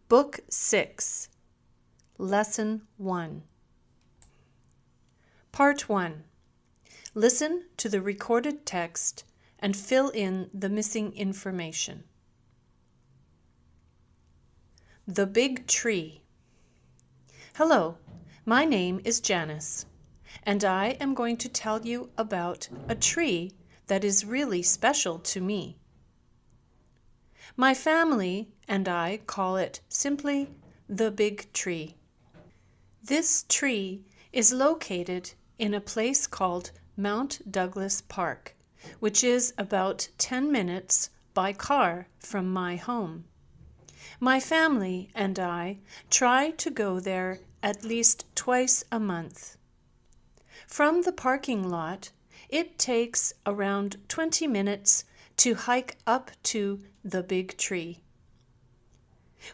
Book 6, Lesson 1. Part 1. Listen to the recorded text and fill in the missing information. The Big Tree. Hello, my name is Janice, and I am going to tell you about a tree that is really special to me. My family and I call it simply the Big Tree. This tree is located in a place called Mount Douglas Park, which is about 10 minutes by car from my home. My family and I try to go there at least twice a month. From the parking lot, it takes around 20 minutes to hike up to the Big Tree.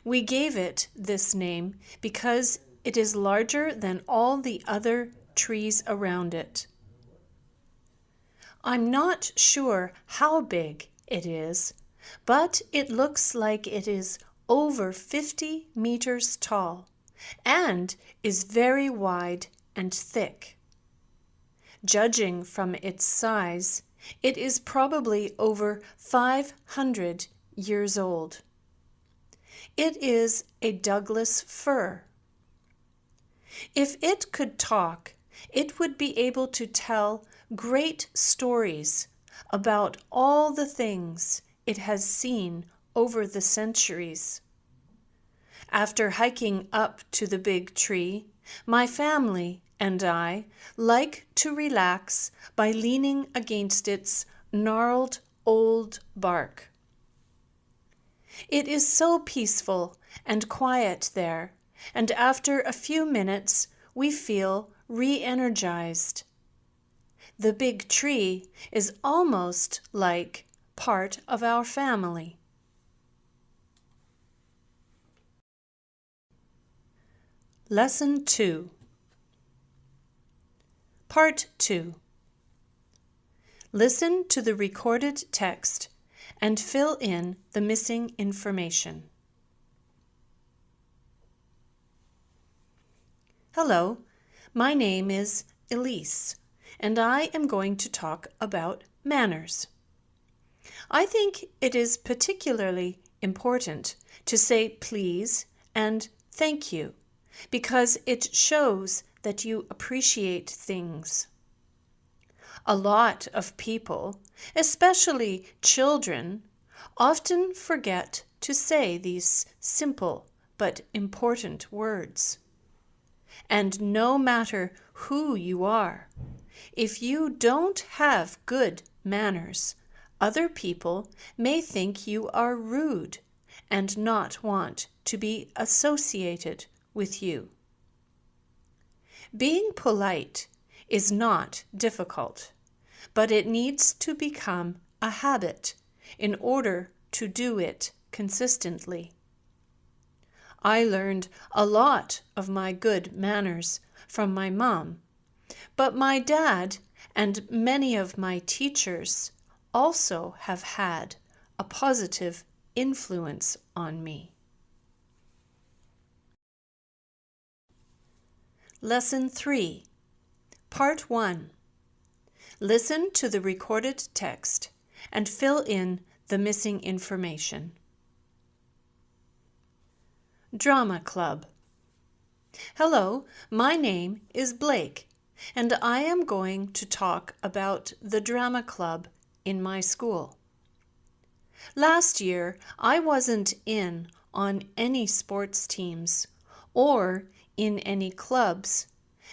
We gave it this name because it is larger than all the other trees around it. I'm not sure how big it is, but it looks like it is over 50 meters tall and is very wide and thick. Judging from its size, it is probably over 500 years old. It is a Douglas fir. If it could talk, it would be able to tell great stories about all the things it has seen over the centuries. After hiking up to the Big Tree, my family and I like to relax by leaning against its gnarled old bark. It is so peaceful and quiet there, and after a few minutes we feel re-energized. The Big Tree is almost like part of our family. Lesson 2. Part 2. Listen to the recorded text and fill in the missing information. Hello, my name is Elise, and I am going to talk about manners. I think it is particularly important to say please and thank you because it shows that you appreciate things. A lot of people, especially children, often forget to say these simple but important words. And no matter who you are, if you don't have good manners, other people may think you are rude and not want to be associated with you. Being polite is not difficult, but it needs to become a habit in order to do it consistently. I learned a lot of my good manners from my mom, but my dad and many of my teachers also have had a positive influence on me. Lesson 3, Part 1. Listen to the recorded text and fill in the missing information. Drama Club. Hello, my name is Blake, and I am going to talk about the drama club in my school. Last year, I wasn't in on any sports teams or in any clubs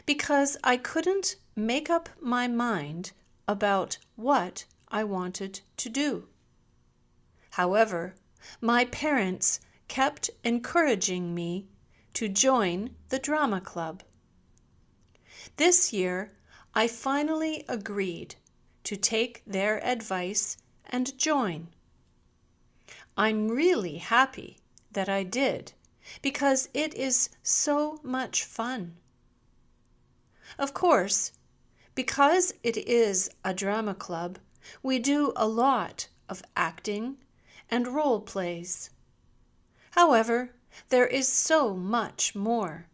because I couldn't make up my mind about what I wanted to do. However, my parents kept encouraging me to join the drama club. This year, I finally agreed to take their advice and join. I'm really happy that I did because it is so much fun. Of course, because it is a drama club, we do a lot of acting and role plays. However, There is so much more.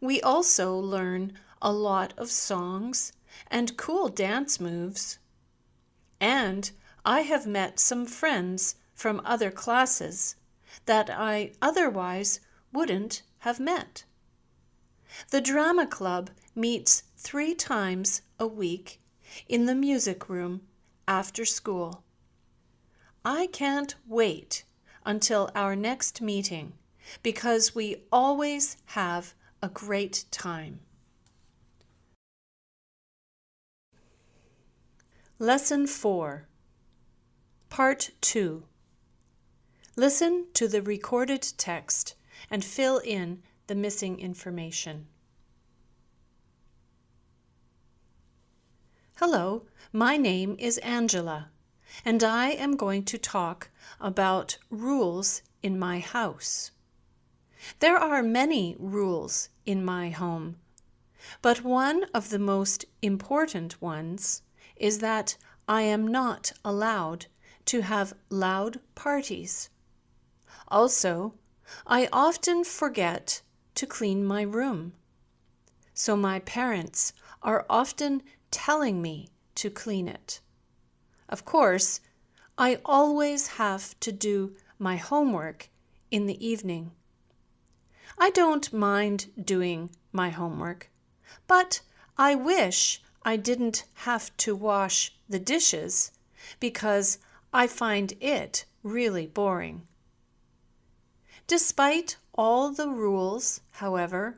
We also learn a lot of songs and cool dance moves. And I have met some friends from other classes that I otherwise wouldn't have met. The drama club meets 3 times a week in the music room after school. I can't wait until our next meeting because we always have a great time. Lesson 4, Part 2. Listen to the recorded text and fill in the missing information. Hello, my name is Angela, and I am going to talk about rules in my house. There are many rules in my home, but one of the most important ones is that I am not allowed to have loud parties. Also, I often forget to clean my room, so my parents are often telling me to clean it. Of course, I always have to do my homework in the evening. I don't mind doing my homework, but I wish I didn't have to wash the dishes because I find it really boring. Despite all the rules, however,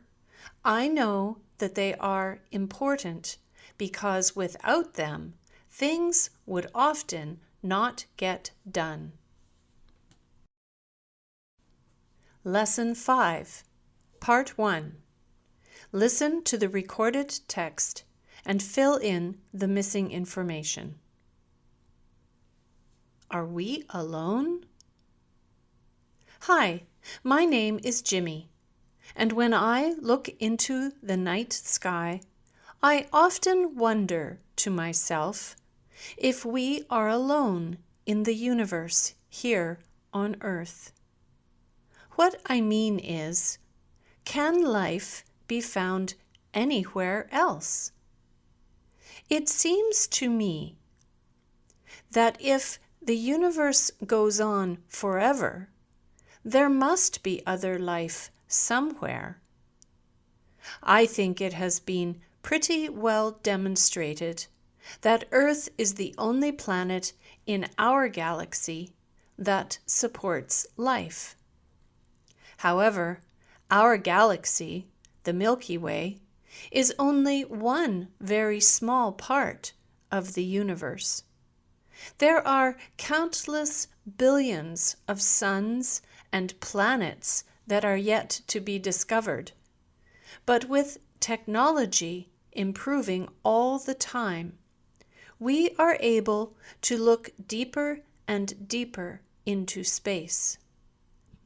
I know that they are important because without them, things would often not get done. Lesson 5, Part 1. Listen to the recorded text and fill in the missing information. Are we alone? Hi, my name is Jimmy, and when I look into the night sky, I often wonder to myself if we are alone in the universe here on Earth. What I mean is, can life be found anywhere else? It seems to me that if the universe goes on forever, there must be other life somewhere. I think it has been pretty well demonstrated that Earth is the only planet in our galaxy that supports life. However, our galaxy, the Milky Way, is only one very small part of the universe. There are countless billions of suns and planets that are yet to be discovered. But with technology improving all the time, we are able to look deeper and deeper into space.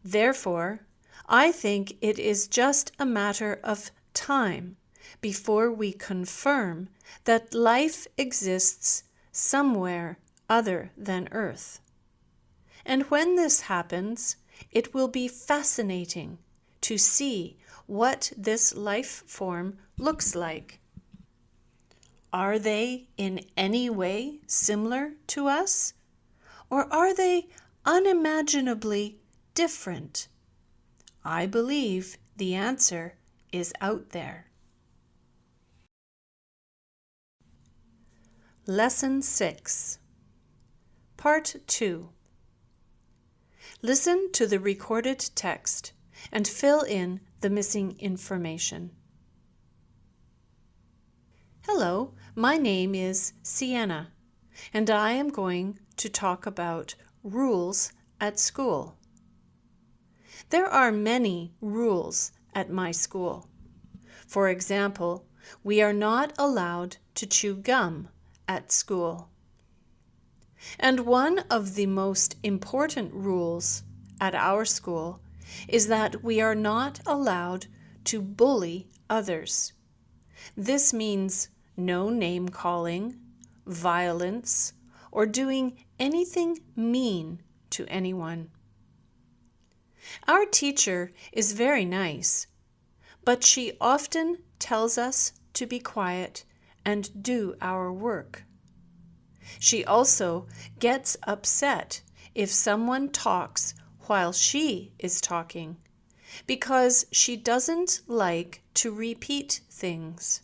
Therefore, I think it is just a matter of time before we confirm that life exists somewhere other than Earth. And when this happens, it will be fascinating to see what this life form looks like. Are they in any way similar to us? Or are they unimaginably different? I believe the answer is out there. Lesson 6, Part 2. Listen to the recorded text and fill in the missing information. Hello, my name is Sienna, and I am going to talk about rules at school. There are many rules at my school. For example, we are not allowed to chew gum at school. And one of the most important rules at our school is that we are not allowed to bully others. This means no name-calling, violence, or doing anything mean to anyone. Our teacher is very nice, but she often tells us to be quiet and do our work. She also gets upset if someone talks while she is talking, because she doesn't like to repeat things.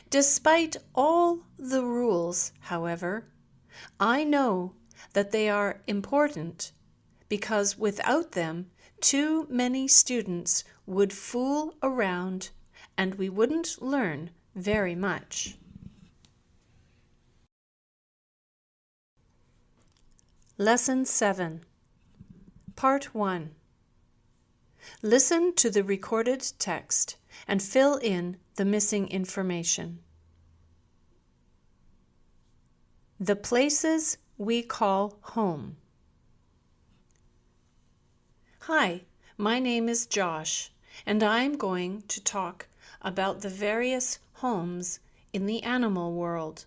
Despite all the rules, however, I know that they are important, because without them, too many students would fool around and we wouldn't learn very much. Lesson 7, Part 1. Listen to the recorded text and fill in the missing information. The places we call home. Hi, my name is Josh, and I'm going to talk about the various homes in the animal world.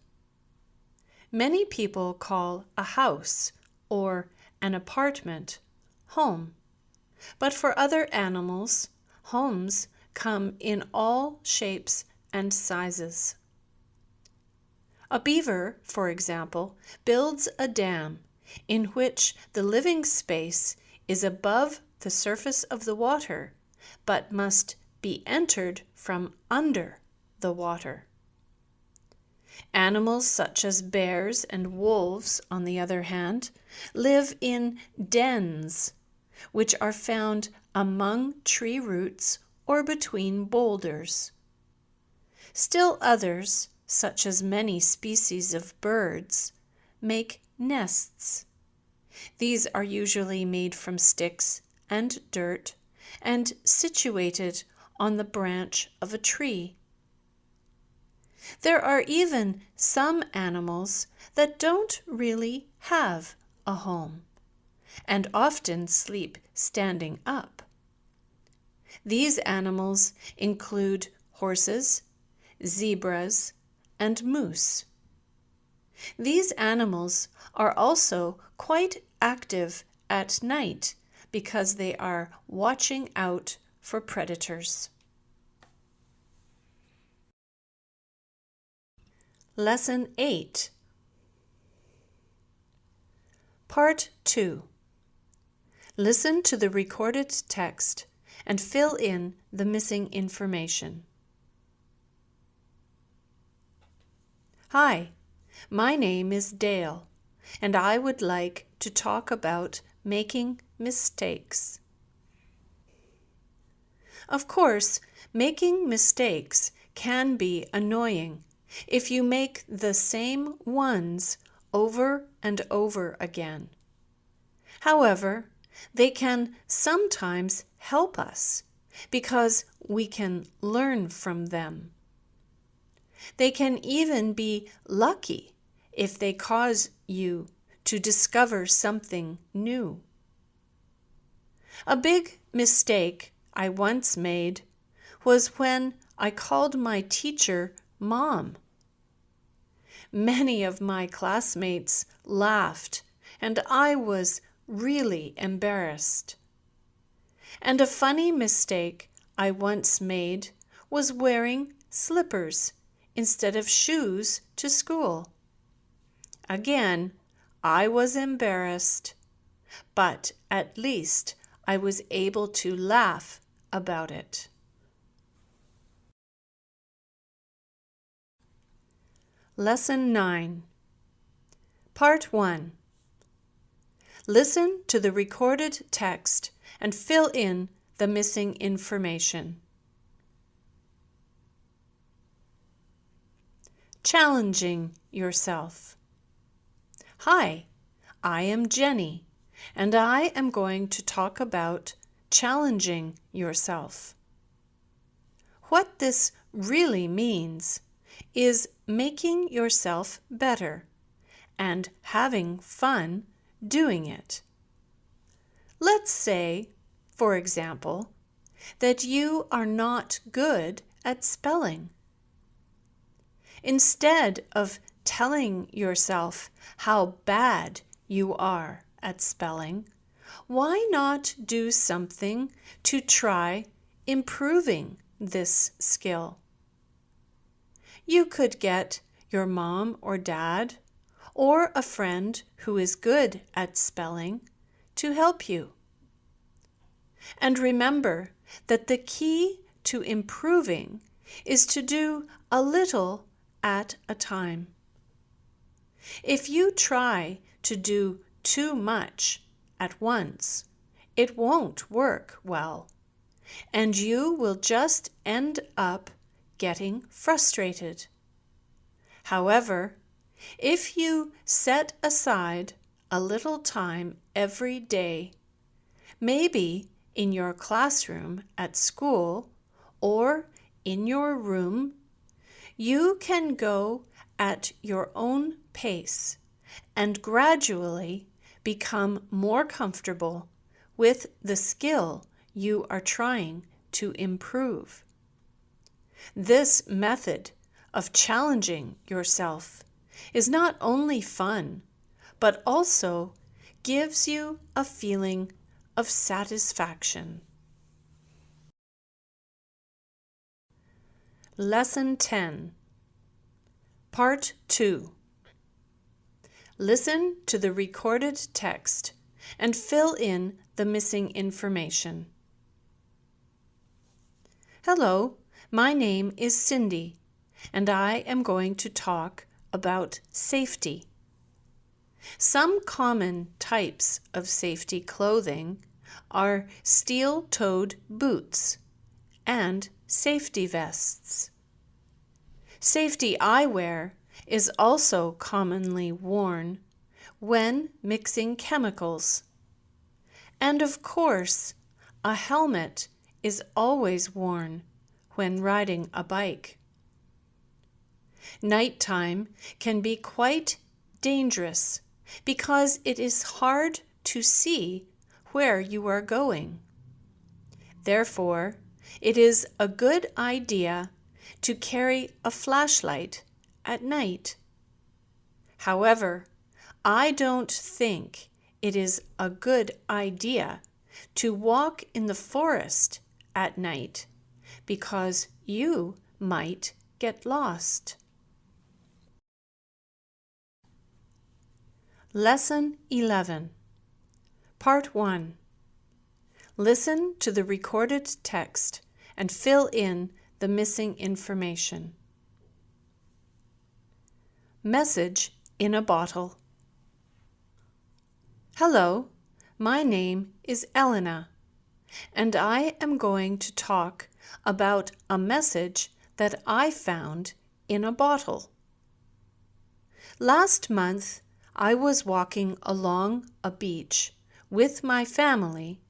Many people call a house or an apartment home, but for other animals, homes come in all shapes and sizes. A beaver, for example, builds a dam in which the living space is above the surface of the water, but must be entered from under the water. Animals such as bears and wolves, on the other hand, live in dens, which are found among tree roots or between boulders. Still others, such as many species of birds, make nests. These are usually made from sticks and dirt and situated on the branch of a tree. There are even some animals that don't really have a home and often sleep standing up. These animals include horses, zebras, and moose. These animals are also quite active at night because they are watching out for predators. Lesson 8, Part 2. Listen to the recorded text and fill in the missing information. Hi, my name is Dale, and I would like to talk about making mistakes. Of course, making mistakes can be annoying if you make the same ones over and over again. However, they can sometimes help us because we can learn from them. They can even be lucky if they cause you to discover something new. A big mistake I once made was when I called my teacher Mom. Many of my classmates laughed, and I was really embarrassed. And a funny mistake I once made was wearing slippers instead of shoes to school. Again, I was embarrassed, but at least I was able to laugh about it. Lesson 9, Part 1. Listen to the recorded text and fill in the missing information. Challenging yourself. Hi, I am Jenny, and I am going to talk about challenging yourself. What this really means is making yourself better and having fun doing it. Let's say, for example, that you are not good at spelling. Instead of telling yourself how bad you are at spelling, why not do something to try improving this skill? You could get your mom or dad or a friend who is good at spelling to help you. And remember that the key to improving is to do a little at a time. If you try to do too much at once, it won't work well, and you will just end up getting frustrated. However, if you set aside a little time every day, maybe in your classroom at school or in your room, you can go at your own pace and gradually become more comfortable with the skill you are trying to improve. This method of challenging yourself is not only fun, but also gives you a feeling of satisfaction. Lesson 10, Part 2. Listen to the recorded text and fill in the missing information. Hello, my name is Cindy, and I am going to talk about safety. Some common types of safety clothing are steel-toed boots and safety vests. Safety eyewear is also commonly worn when mixing chemicals. And of course, a helmet is always worn when riding a bike. Nighttime can be quite dangerous because it is hard to see where you are going. Therefore, it is a good idea to carry a flashlight at night. However, I don't think it is a good idea to walk in the forest at night because you might get lost. Lesson 11, Part 1. Listen to the recorded text and fill in the missing information. Message in a bottle. Hello, my name is Elena, and I am going to talk about a message that I found in a bottle. Last month, I was walking along a beach with my family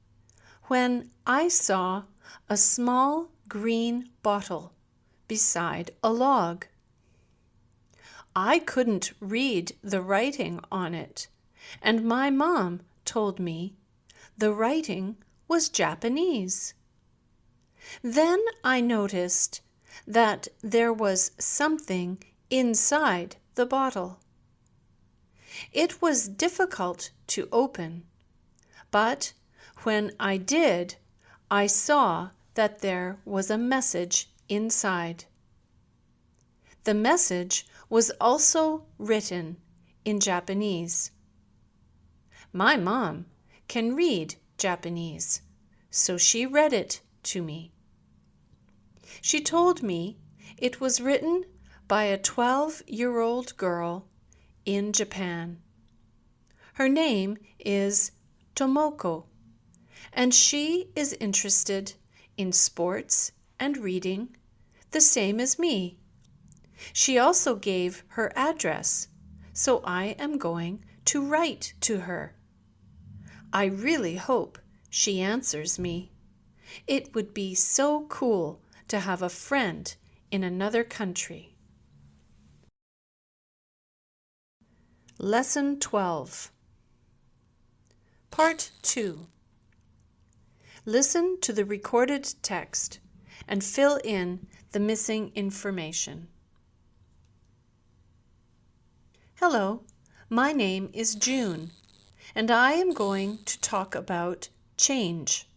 when I saw a small green bottle beside a log. I couldn't read the writing on it, and my mom told me the writing was Japanese. Then I noticed that there was something inside the bottle. It was difficult to open, but when I did, I saw that there was a message inside. The message was also written in Japanese. My mom can read Japanese, so she read it to me. She told me it was written by a 12-year-old girl in Japan. Her name is Tomoko, and she is interested in sports and reading the same as me. She also gave her address, so I am going to write to her. I really hope she answers me. It would be so cool to have a friend in another country. Lesson 12, Part 2. Listen to the recorded text and fill in the missing information. Hello, my name is June, and I am going to talk about change.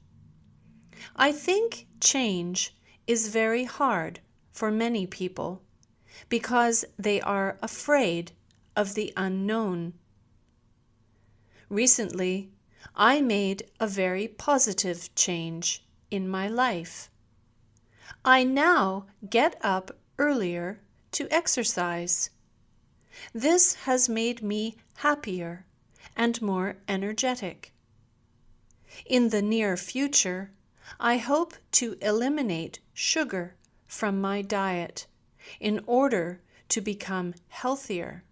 I think change is very hard for many people because they are afraid of the unknown. Recently, I made a very positive change in my life. I now get up earlier to exercise. This has made me happier and more energetic. In the near future, I hope to eliminate sugar from my diet in order to become healthier.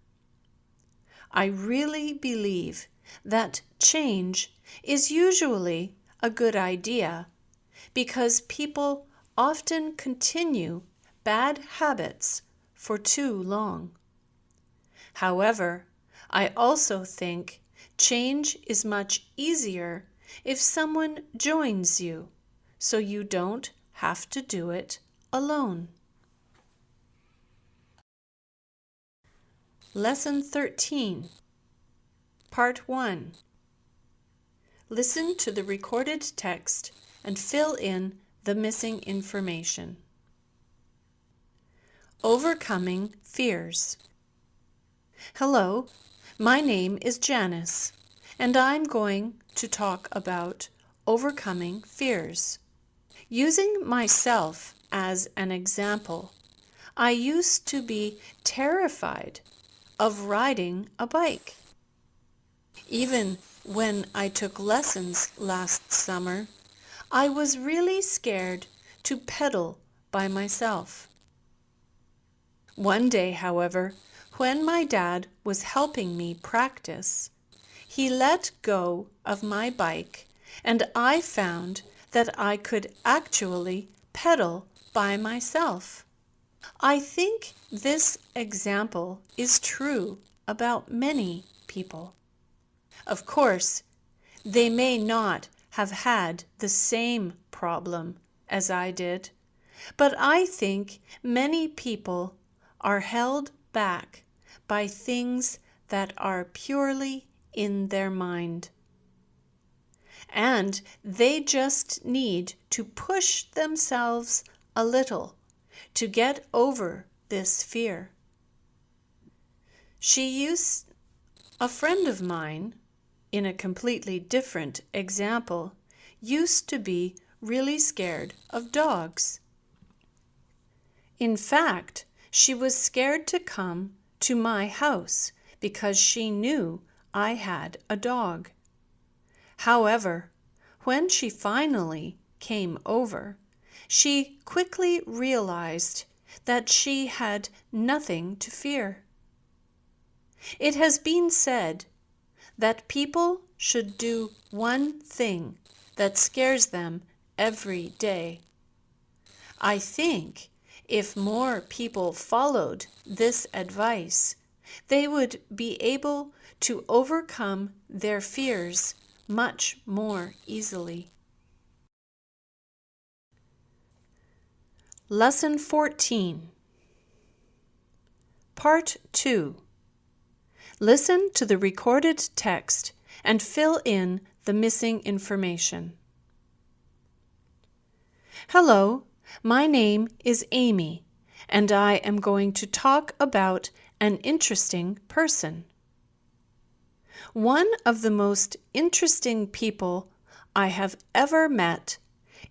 I really believe that change is usually a good idea because people often continue bad habits for too long. However, I also think change is much easier if someone joins you, so you don't have to do it alone. Lesson 13, Part 1. Listen to the recorded text and fill in the missing information. Overcoming fears. Hello, my name is Janice, and I'm going to talk about overcoming fears. Using myself as an example, I used to be terrified of riding a bike. Even when I took lessons last summer, I was really scared to pedal by myself. One day, however, when my dad was helping me practice, he let go of my bike and I found that I could actually pedal by myself. I think this example is true about many people. Of course, they may not have had the same problem as I did, but I think many people are held back by things that are purely in their mind. And they just need to push themselves a little to get over this fear. A friend of mine, in a completely different example, used to be really scared of dogs. In fact, she was scared to come to my house because she knew I had a dog. However, when she finally came over, she quickly realized that she had nothing to fear. It has been said that people should do one thing that scares them every day. I think if more people followed this advice, they would be able to overcome their fears much more easily. Lesson 14, Part 2. Listen to the recorded text and fill in the missing information. Hello, my name is Amy, and I am going to talk about an interesting person. One of the most interesting people I have ever met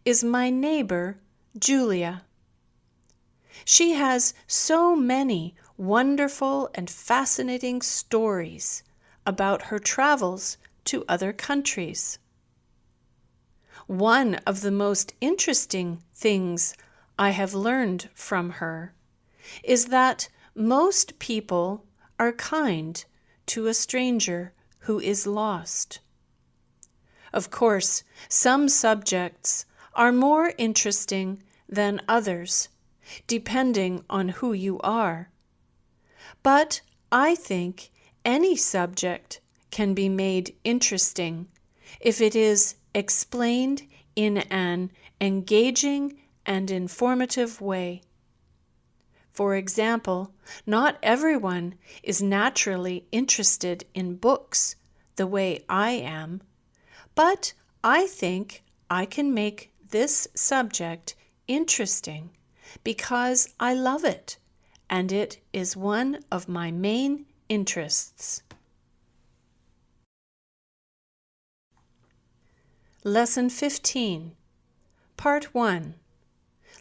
is my neighbor, Julia. She has so many wonderful and fascinating stories about her travels to other countries. One of the most interesting things I have learned from her is that most people are kind to a stranger who is lost. Of course, some subjects are more interesting than others, depending on who you are. But I think any subject can be made interesting if it is explained in an engaging and informative way. For example, not everyone is naturally interested in books the way I am, but I think I can make this subject interesting because I love it, and it is one of my main interests. Lesson 15, Part 1.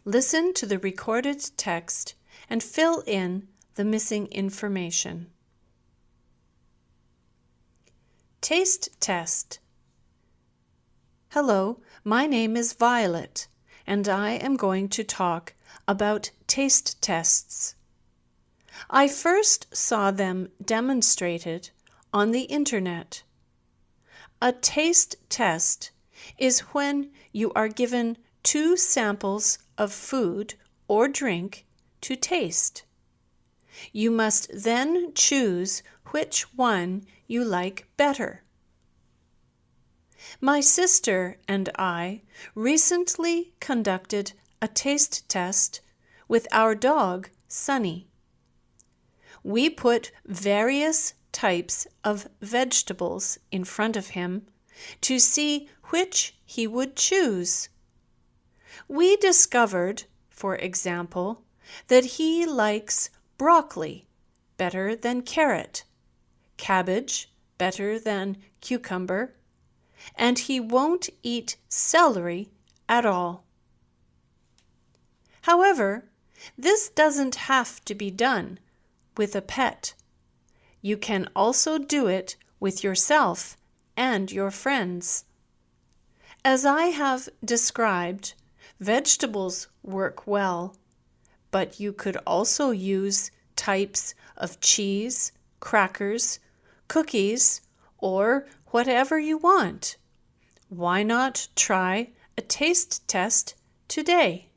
Listen to the recorded text and fill in the missing information. Taste test. Hello, my name is Violet, and I am going to talk about taste tests. I first saw them demonstrated on the internet. A taste test is when you are given 2 samples of food or drink to taste. You must then choose which one you like better. My sister and I recently conducted a taste test with our dog, Sunny. We put various types of vegetables in front of him to see which he would choose. We discovered, for example, that he likes broccoli better than carrot, cabbage better than cucumber, and he won't eat celery at all. However, this doesn't have to be done with a pet. You can also do it with yourself and your friends. As I have described, vegetables work well, but you could also use types of cheese, crackers, cookies, or whatever you want. Why not try a taste test today?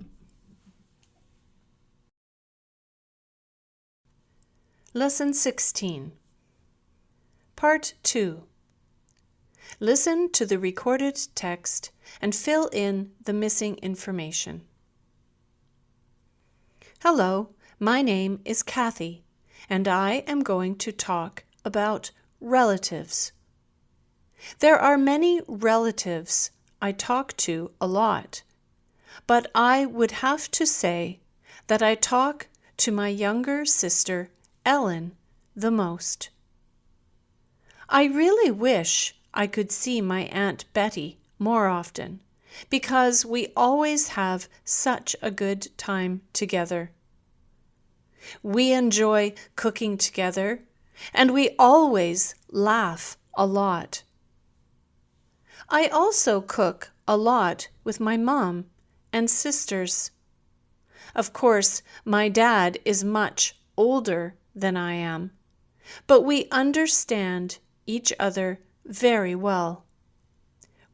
Lesson 16, Part 2. Listen to the recorded text and fill in the missing information. Hello, my name is Kathy, and I am going to talk about relatives. There are many relatives I talk to a lot, but I would have to say that I talk to my younger sister, Ellen, the most. I really wish I could see my Aunt Betty more often, because we always have such a good time together. We enjoy cooking together, and we always laugh a lot. I also cook a lot with my mom and sisters. Of course, my dad is much older than I am, but we understand each other very well.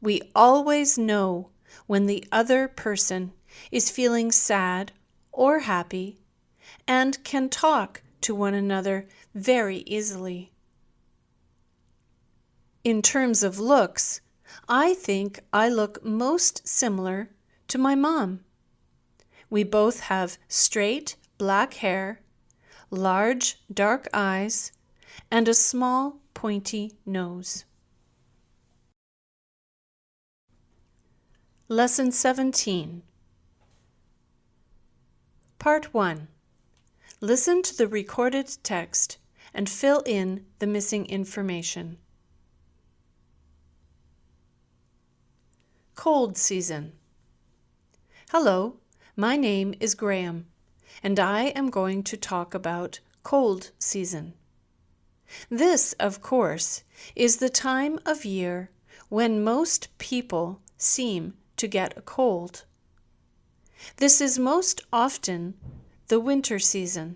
We always know when the other person is feeling sad or happy and can talk to one another very easily. In terms of looks, I think I look most similar to my mom. We both have straight black hair, large dark eyes, and a small pointy nose. Lesson 17, Part 1. Listen to the recorded text and fill in the missing information. Cold season. Hello, my name is Graham, and I am going to talk about cold season. This, of course, is the time of year when most people seem to get a cold. This is most often the winter season,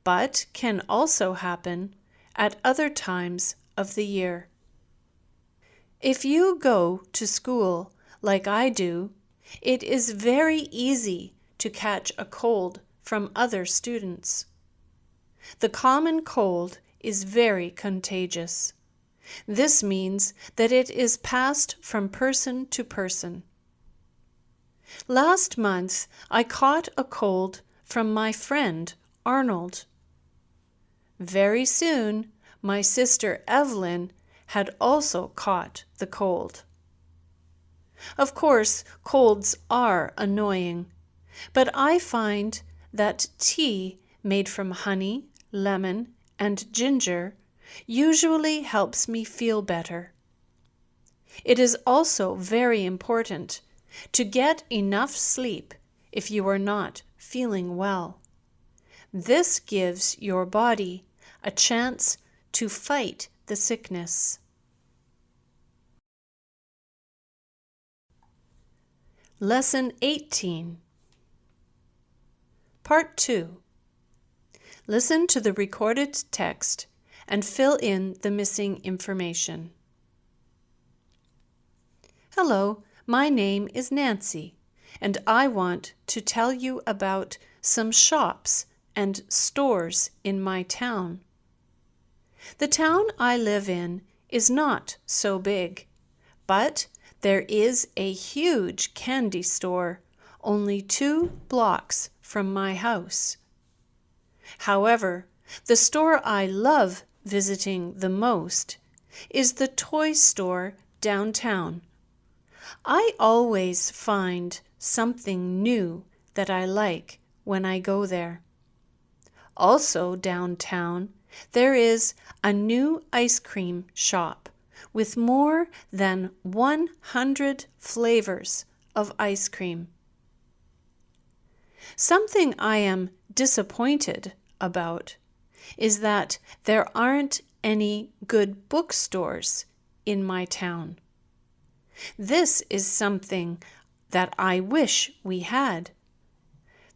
but can also happen at other times of the year. If you go to school like I do, it is very easy to catch a cold from other students. The common cold is very contagious. This means that it is passed from person to person. Last month, I caught a cold from my friend Arnold. Very soon, my sister Evelyn had also caught the cold. Of course, colds are annoying, but I find that tea made from honey, lemon, and ginger usually helps me feel better. It is also very important to get enough sleep if you are not feeling well. This gives your body a chance to fight the sickness. Lesson 18. Part 2. Listen to the recorded text and fill in the missing information. Hello, my name is Nancy, and I want to tell you about some shops and stores in my town. The town I live in is not so big, but there is a huge candy store only 2 blocks from my house. However, the store I love visiting the most is the toy store downtown. I always find something new that I like when I go there. Also downtown, there is a new ice cream shop with more than 100 flavors of ice cream. Something I am disappointed about is that there aren't any good bookstores in my town. This is something that I wish we had.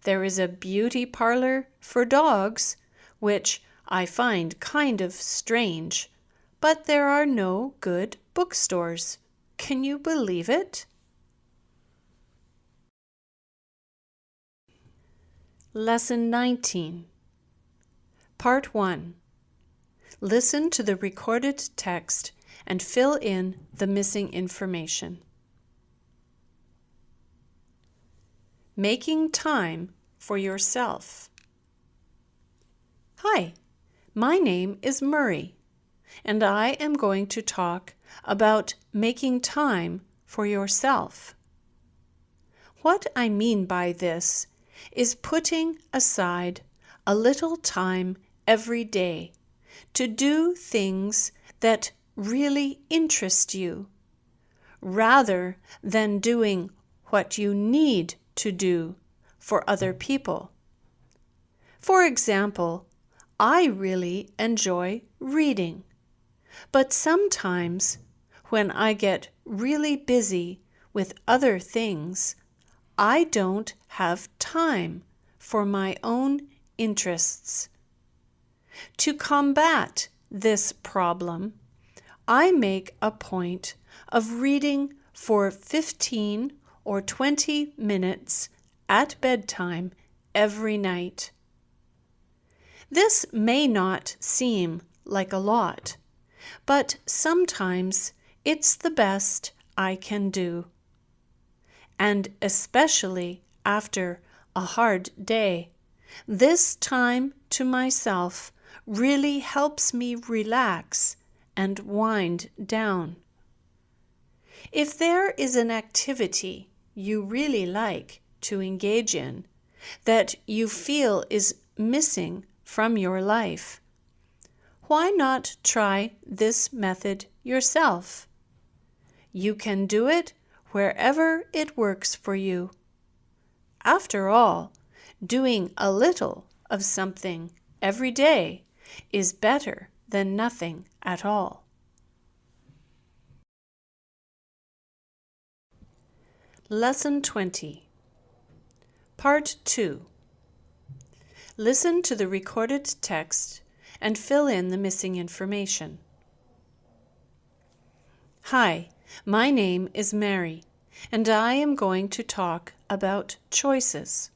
There is a beauty parlor for dogs, which I find kind of strange, but there are no good bookstores. Can you believe it? Lesson 19. Part 1. Listen to the recorded text and fill in the missing information. Making time for yourself. Hi, my name is Murray, and I am going to talk about making time for yourself. What I mean by this is putting aside a little time every day to do things that really interest you, rather than doing what you need to do for other people. For example, I really enjoy reading, but sometimes when I get really busy with other things, I don't have time for my own interests. To combat this problem, I make a point of reading for 15 or 20 minutes at bedtime every night. This may not seem like a lot, but sometimes it's the best I can do. And especially after a hard day, this time to myself really helps me relax and wind down. If there is an activity you really like to engage in that you feel is missing from your life, why not try this method yourself? You can do it wherever it works for you. After all, doing a little of something every day is better than nothing at all. Lesson 20. Part 2. Listen to the recorded text and fill in the missing information. Hi, my name is Mary, and I am going to talk about choices.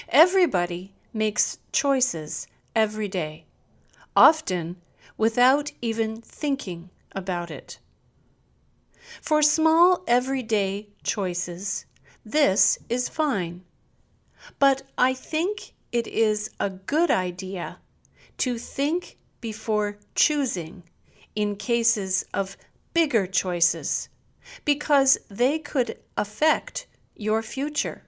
Everybody makes choices every day, often without even thinking about it. For small everyday choices, this is fine, but I think it is a good idea to think before choosing in cases of bigger choices because they could affect your future.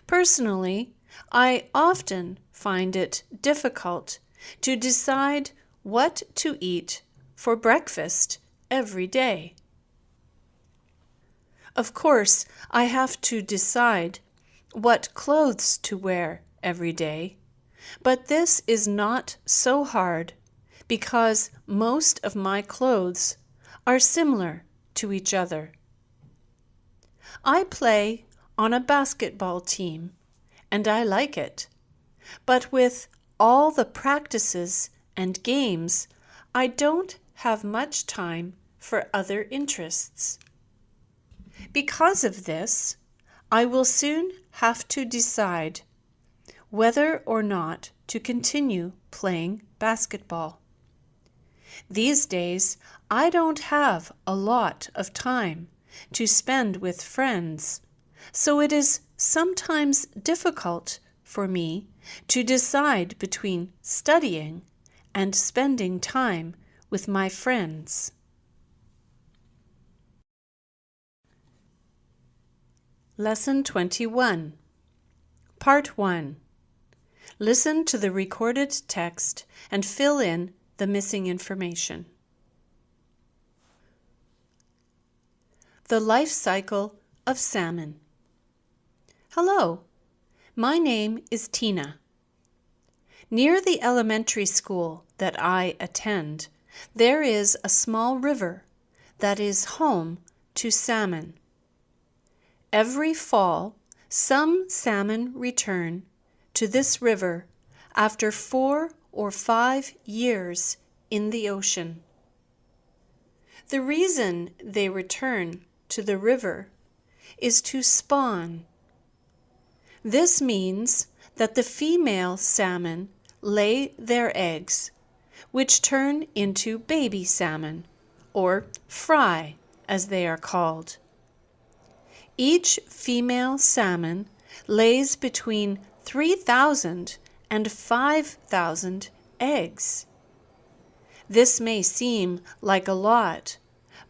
Personally, I often find it difficult to decide what to eat for breakfast every day. Of course, I have to decide what clothes to wear every day, but this is not so hard because most of my clothes are similar to each other. I play on a basketball team, and I like it, but with all the practices and games, I don't have much time for other interests. Because of this, I will soon have to decide whether or not to continue playing basketball. These days, I don't have a lot of time to spend with friends, so it is sometimes difficult for me to decide between studying and spending time with my friends. Lesson 21, Part 1. Listen to the recorded text and fill in the missing information. The life cycle of salmon. Hello, my name is Tina. Near the elementary school that I attend, there is a small river that is home to salmon. Every fall, some salmon return to this river after 4 or 5 years in the ocean. The reason they return to the river is to spawn. This means that the female salmon lay their eggs, which turn into baby salmon, or fry as they are called. Each female salmon lays between 3,000 and 5,000 eggs. This may seem like a lot,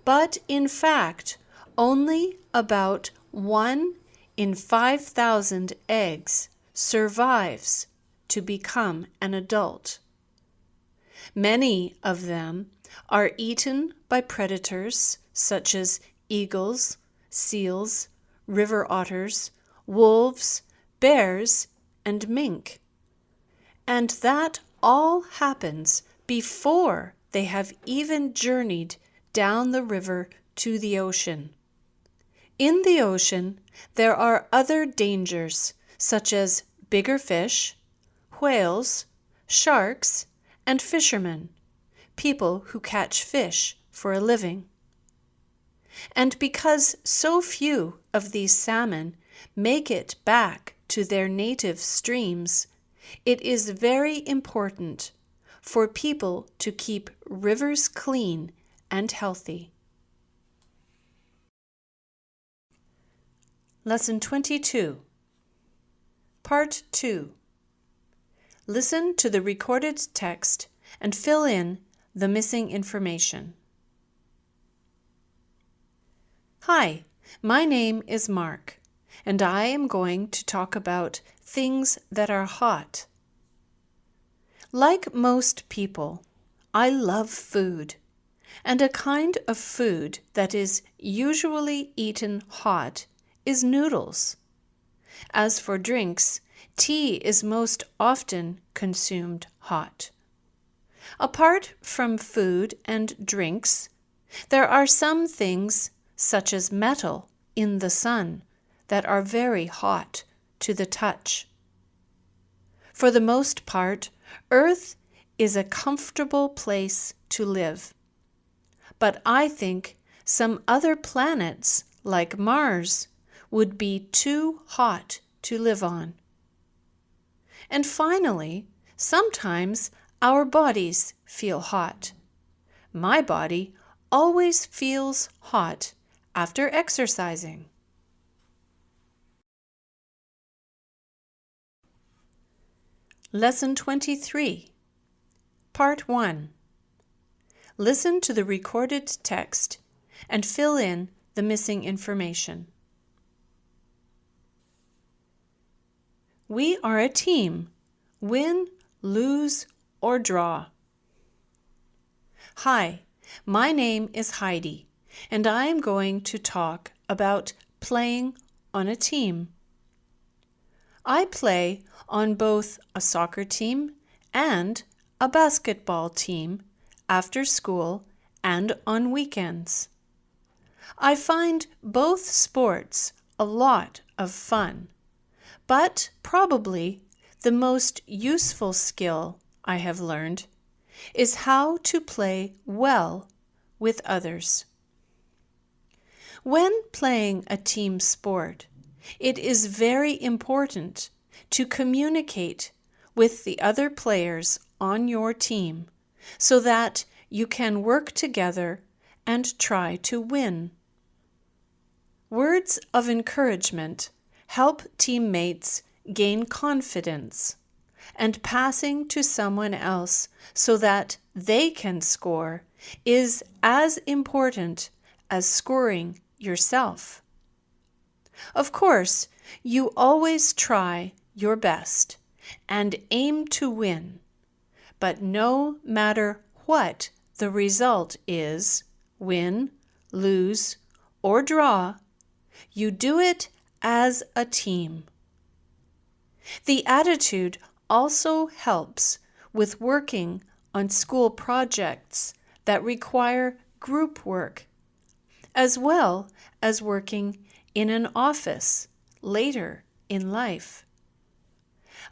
but in fact, only about 1 in 5,000 eggs survives to become an adult. Many of them are eaten by predators such as eagles, seals, river otters, wolves, bears, and mink. And that all happens before they have even journeyed down the river to the ocean. In the ocean, there are other dangers such as bigger fish, whales, sharks, and fishermen, people who catch fish for a living. And because so few of these salmon make it back to their native streams, it is very important for people to keep rivers clean and healthy. Lesson 22, Part 2. Listen to the recorded text and fill in the missing information. Hi, my name is Mark, and I am going to talk about things that are hot. Like most people, I love food, and a kind of food that is usually eaten hot is noodles. As for drinks, tea is most often consumed hot. Apart from food and drinks, there are some things, such as metal in the sun, that are very hot to the touch. For the most part, Earth is a comfortable place to live. But I think some other planets, like Mars, would be too hot to live on. And finally, sometimes our bodies feel hot. My body always feels hot after exercising. Lesson 23, Part 1. Listen to the recorded text and fill in the missing information. We are a team. Win, lose, or draw. Hi, my name is Heidi, and I am going to talk about playing on a team. I play on both a soccer team and a basketball team after school and on weekends. I find both sports a lot of fun, but probably the most useful skill I have learned is how to play well with others. When playing a team sport, it is very important to communicate with the other players on your team so that you can work together and try to win. Words of encouragement help teammates gain confidence, and passing to someone else so that they can score is as important as scoring yourself. Of course, you always try your best and aim to win, but no matter what the result is, win, lose, or draw, you do it as a team. The attitude also helps with working on school projects that require group work, as well as working in an office later in life.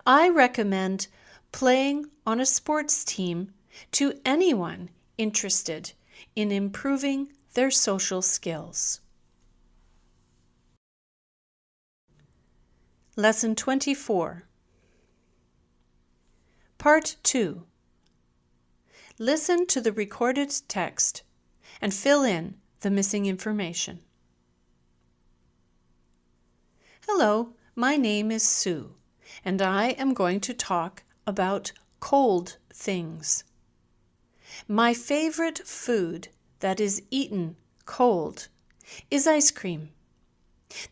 I recommend playing on a sports team to anyone interested in improving their social skills. Lesson 24. Part 2. Listen to the recorded text and fill in the missing information. Hello, my name is Sue, and I am going to talk about cold things. My favorite food that is eaten cold is ice cream.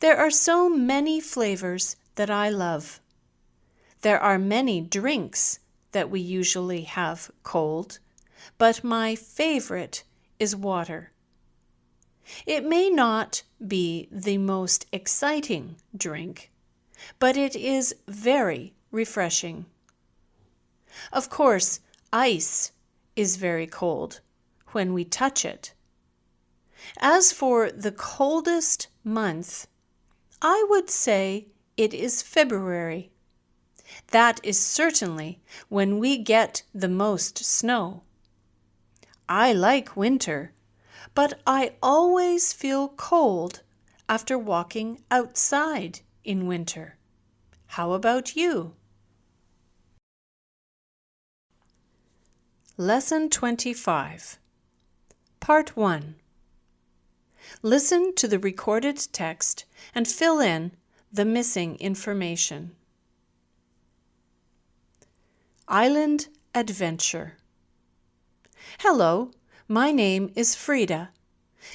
There are so many flavors that I love. There are many drinks that we usually have cold, but my favorite is water. It may not be the most exciting drink, but it is very refreshing. Of course, ice is very cold when we touch it. As for the coldest month, I would say it is February. That is certainly when we get the most snow. I like winter, but I always feel cold after walking outside in winter. How about you? Lesson 25. Part 1. Listen to the recorded text and fill in the missing information. Island Adventure. Hello, my name is Frida,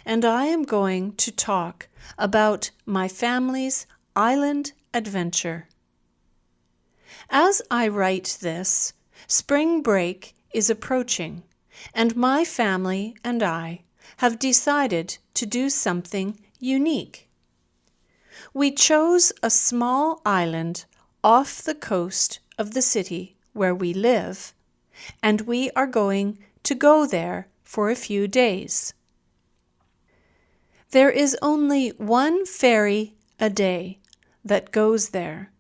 and I am going to talk about my family's island adventure. As I write this, spring break is approaching, and my family and I have decided to do something unique. We chose a small island off the coast of the city where we live, and we are going to go there for a few days. There is only one ferry a day that goes there,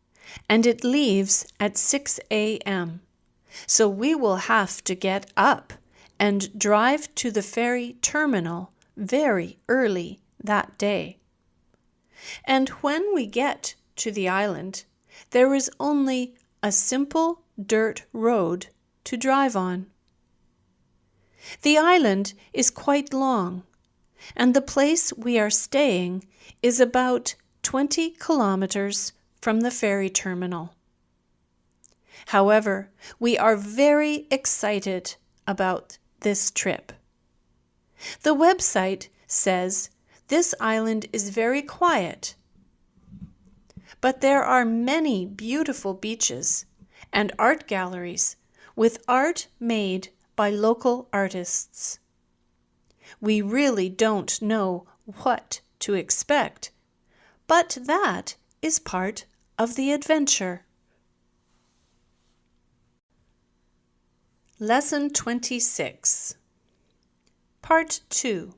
and it leaves at 6 a.m., so we will have to get up and drive to the ferry terminal very early that day. And when we get to the island, there is only a simple dirt road to drive on. The island is quite long, and the place we are staying is about 20 kilometers from the ferry terminal. However, we are very excited about this trip. The website says this island is very quiet, but there are many beautiful beaches and art galleries with art made by local artists. We really don't know what to expect, but that is part of the adventure. Lesson 26. Part 2.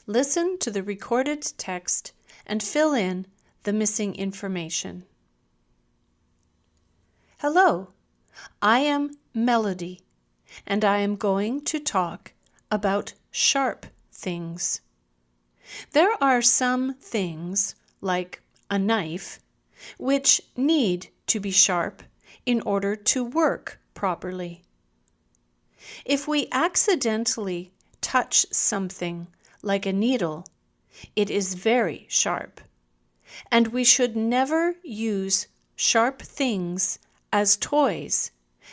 Listen to the recorded text and fill in the missing information. Hello, I am Melody, and I am going to talk about sharp things. There are some things, like a knife, which need to be sharp in order to work properly. If we accidentally touch something like a needle, it is very sharp, and we should never use sharp things as toys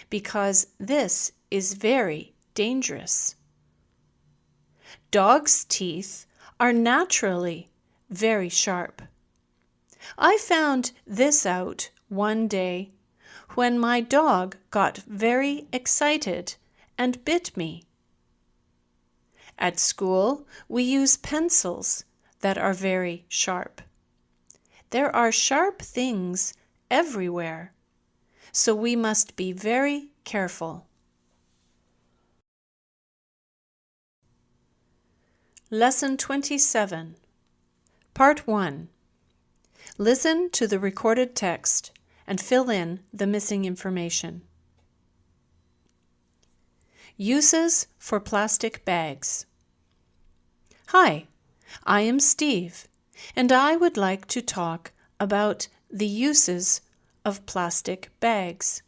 because this is very dangerous. Dogs' teeth are naturally very sharp. I found this out one day when my dog got very excited and bit me. At school, we use pencils that are very sharp. There are sharp things everywhere, so we must be very careful. Lesson 27. Part 1. Listen to the recorded text and fill in the missing information. Uses for plastic bags. Hi, I am Steve, and I would like to talk about the uses of plastic bags.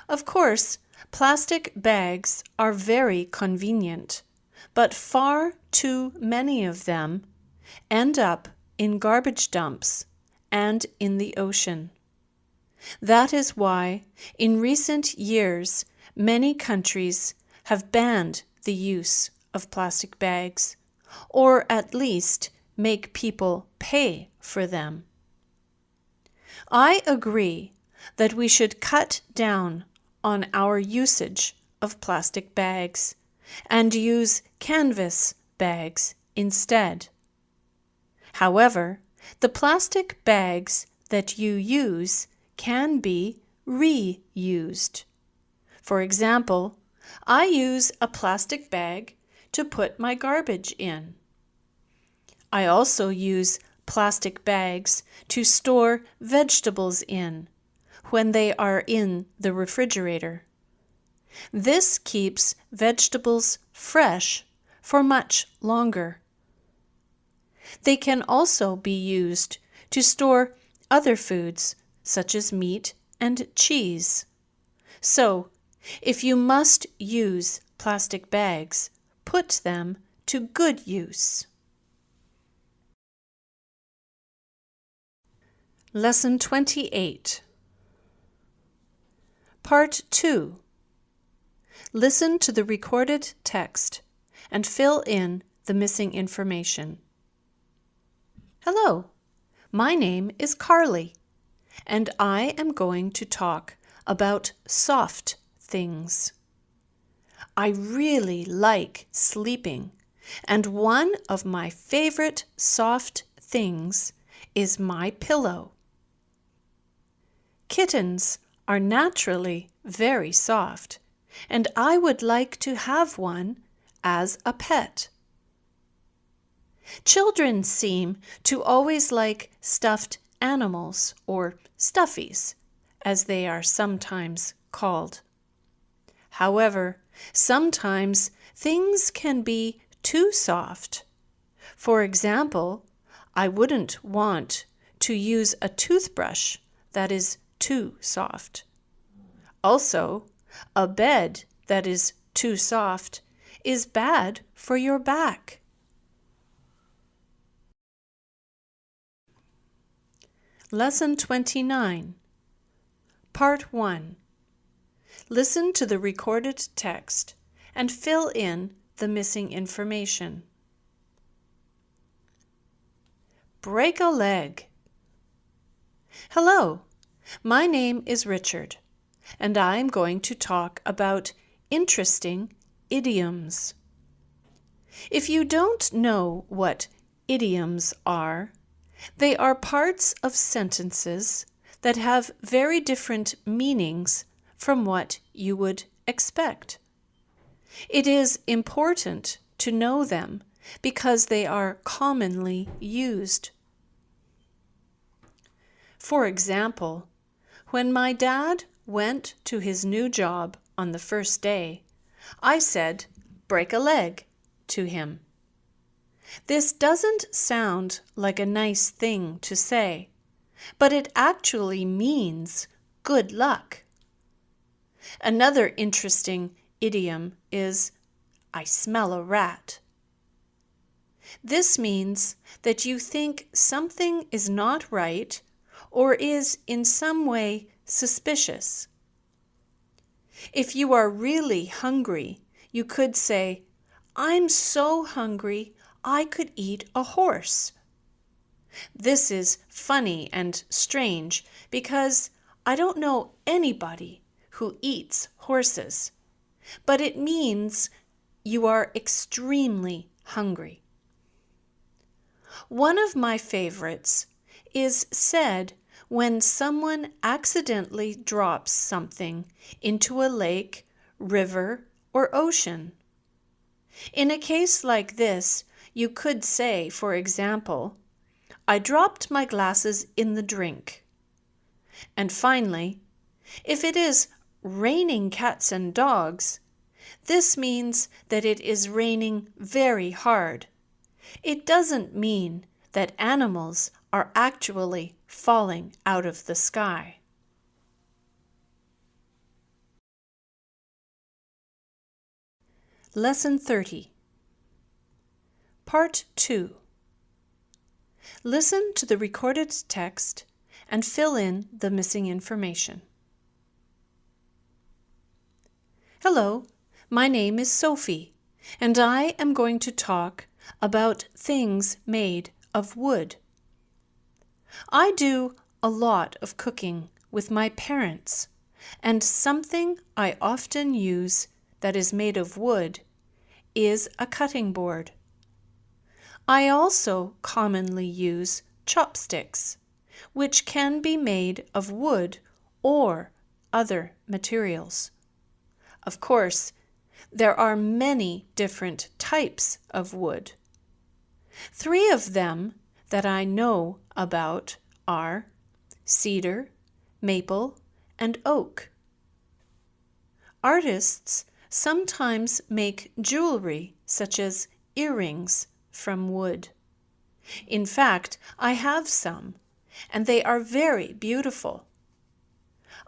Of course, plastic bags are very convenient, but far too many of them end up in garbage dumps and in the ocean. That is why, in recent years, many countries have banned the use of plastic bags, or at least make people pay for them. I agree that we should cut down on our usage of plastic bags and use canvas bags instead. However, the plastic bags that you use can be reused. For example, I use a plastic bag to put my garbage in. I also use plastic bags to store vegetables in when they are in the refrigerator. This keeps vegetables fresh for much longer. They can also be used to store other foods such as meat and cheese. So, if you must use plastic bags, put them to good use. Lesson 28. Part 2. Listen to the recorded text and fill in the missing information. Hello, my name is Carly, and I am going to talk about soft things. I really like sleeping, and one of my favorite soft things is my pillow. Kittens are naturally very soft, and I would like to have one as a pet. Children seem to always like stuffed animals, or stuffies, as they are sometimes called. However, sometimes things can be too soft. For example, I wouldn't want to use a toothbrush that is too soft. Also, a bed that is too soft is bad for your back. Lesson 29. Part 1. Listen to the recorded text and fill in the missing information. Break a leg. Hello, my name is Richard, and I'm going to talk about interesting idioms. If you don't know what idioms are, they are parts of sentences that have very different meanings from what you would expect. It is important to know them because they are commonly used. For example, when my dad went to his new job on the first day, I said, "Break a leg," to him. This doesn't sound like a nice thing to say, but it actually means good luck. Another interesting idiom is, "I smell a rat." This means that you think something is not right or is in some way suspicious. If you are really hungry, you could say, "I'm so hungry, I could eat a horse." This is funny and strange because I don't know anybody who eats horses, but it means you are extremely hungry. One of my favorites is said when someone accidentally drops something into a lake, river, or ocean. In a case like this, you could say, for example, "I dropped my glasses in the drink." And finally, if it is raining cats and dogs, this means that it is raining very hard. It doesn't mean that animals are actually falling out of the sky. Lesson 30. Part 2. Listen to the recorded text and fill in the missing information. Hello, my name is Sophie, and I am going to talk about things made of wood. I do a lot of cooking with my parents, and something I often use that is made of wood is a cutting board. I also commonly use chopsticks, which can be made of wood or other materials. Of course, there are many different types of wood. 3 of them that I know about are cedar, maple, and oak. Artists sometimes make jewelry such as earrings from wood. In fact, I have some, and they are very beautiful.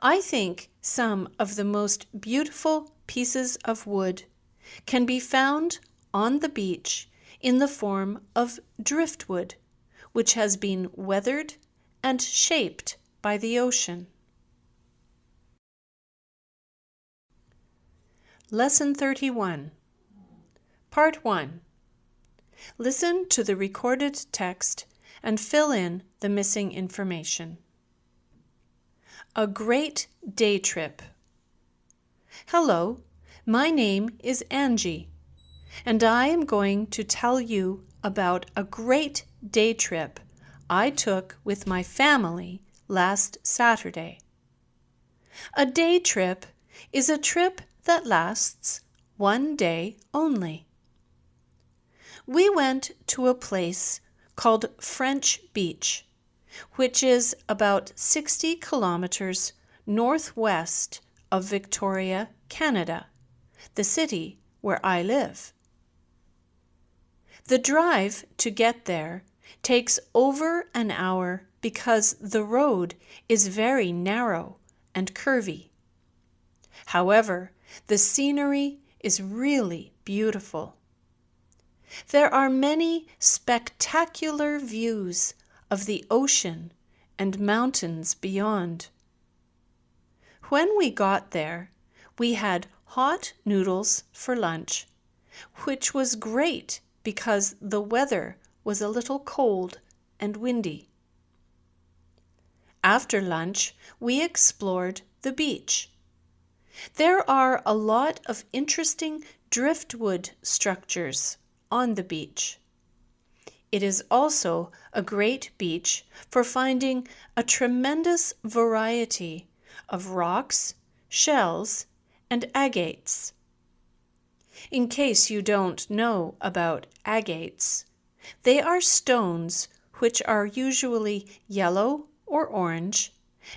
I think some of the most beautiful pieces of wood can be found on the beach in the form of driftwood, which has been weathered and shaped by the ocean. Lesson 31. Part 1. Listen to the recorded text and fill in the missing information. A great day trip. Hello, my name is Angie, and I am going to tell you about a great day trip I took with my family last Saturday. A day trip is a trip that lasts one day only. We went to a place called French Beach, which is about 60 kilometers northwest of Victoria, Canada, the city where I live. The drive to get there takes over an hour because the road is very narrow and curvy. However, the scenery is really beautiful. There are many spectacular views of the ocean and mountains beyond. When we got there, we had hot noodles for lunch, which was great because the weather was a little cold and windy. After lunch, we explored the beach. There are a lot of interesting driftwood structures on the beach. It is also a great beach for finding a tremendous variety of rocks, shells, and agates. In case you don't know about agates, they are stones which are usually yellow or orange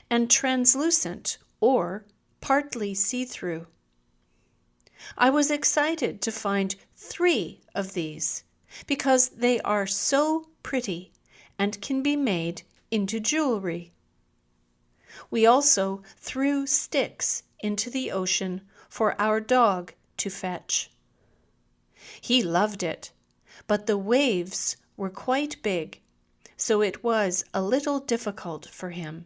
and translucent or partly see-through. I was excited to find 3 of these because they are so pretty and can be made into jewelry. We also threw sticks into the ocean for our dog to fetch. He loved it, but the waves were quite big, so it was a little difficult for him.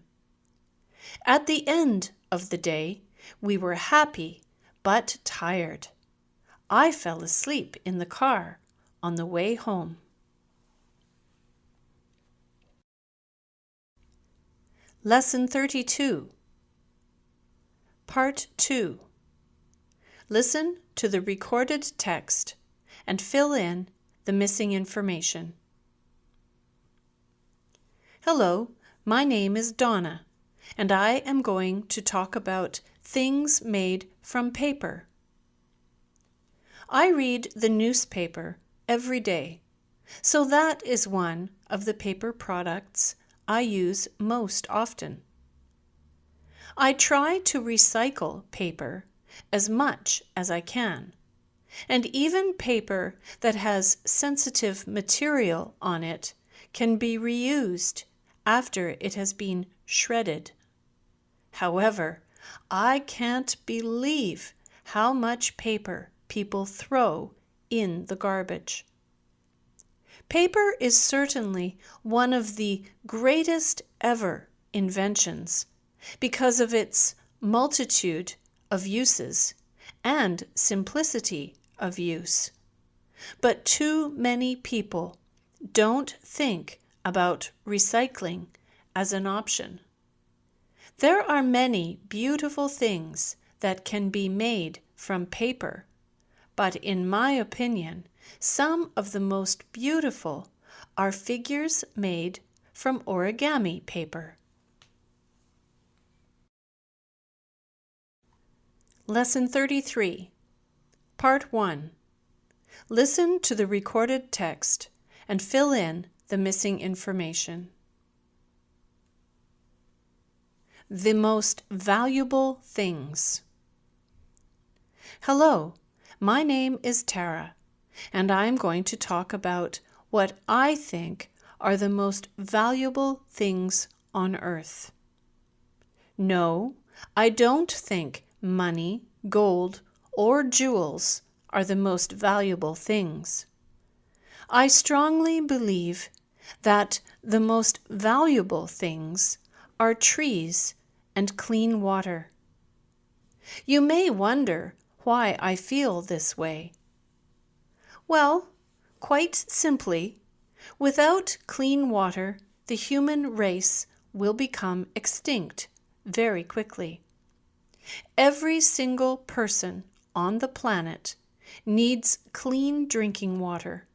At the end of the day, we were happy but tired. I fell asleep in the car on the way home. Lesson 32, Part 2. Listen to the recorded text and fill in the missing information. Hello, my name is Donna, and I am going to talk about things made from paper. I read the newspaper every day, so that is one of the paper products I use most often. I try to recycle paper as much as I can, and even paper that has sensitive material on it can be reused after it has been shredded. However, I can't believe how much paper people throw in the garbage. Paper is certainly one of the greatest ever inventions because of its multitude of uses and simplicity of use. But too many people don't think about recycling as an option. There are many beautiful things that can be made from paper, but in my opinion, some of the most beautiful are figures made from origami paper. Lesson 33, Part 1. Listen to the recorded text and fill in the missing information. The most valuable things. Hello, my name is Tara, and I'm going to talk about what I think are the most valuable things on earth. No, I don't think money, gold, or jewels are the most valuable things. I strongly believe that the most valuable things are trees and clean water. You may wonder why I feel this way. Well, quite simply, without clean water, the human race will become extinct very quickly. Every single person on the planet needs clean drinking water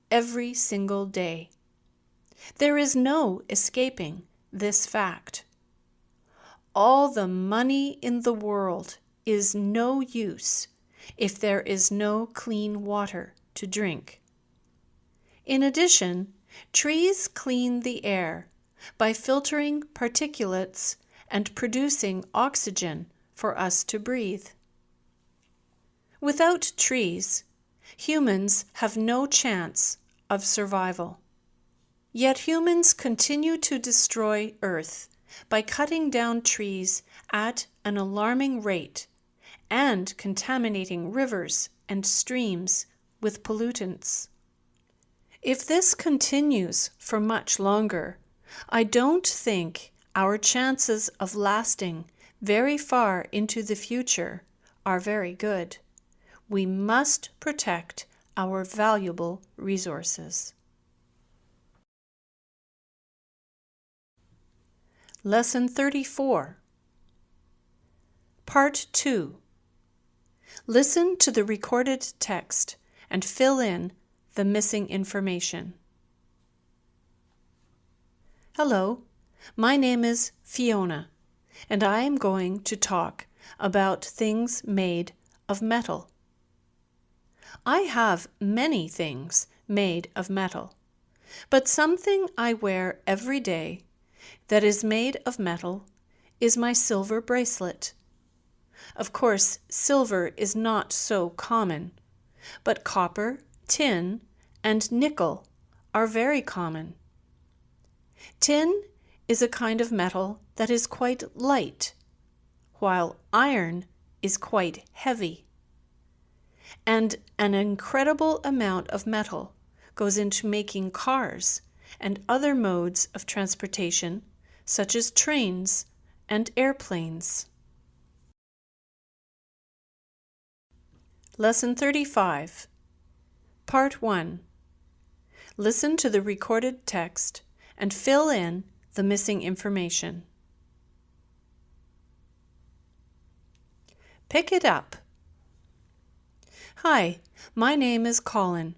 every single day. There is no escaping this fact. All the money in the world is no use if there is no clean water to drink. In addition, trees clean the air by filtering particulates and producing oxygen for us to breathe. Without trees, humans have no chance of survival. Yet humans continue to destroy Earth by cutting down trees at an alarming rate and contaminating rivers and streams with pollutants. If this continues for much longer, I don't think our chances of lasting very far into the future are very good. We must protect our valuable resources. Lesson 34. Part 2. Listen to the recorded text and fill in the missing information. Hello, my name is Fiona, and I am going to talk about things made of metal. I have many things made of metal, but something I wear every day that is made of metal is my silver bracelet. Of course, silver is not so common, but copper, tin, and nickel are very common. Tin is a kind of metal that is quite light, while iron is quite heavy. And an incredible amount of metal goes into making cars and other modes of transportation, such as trains and airplanes. Lesson 35. Part 1. Listen to the recorded text and fill in the missing information. Pick it up. Hi, my name is Colin,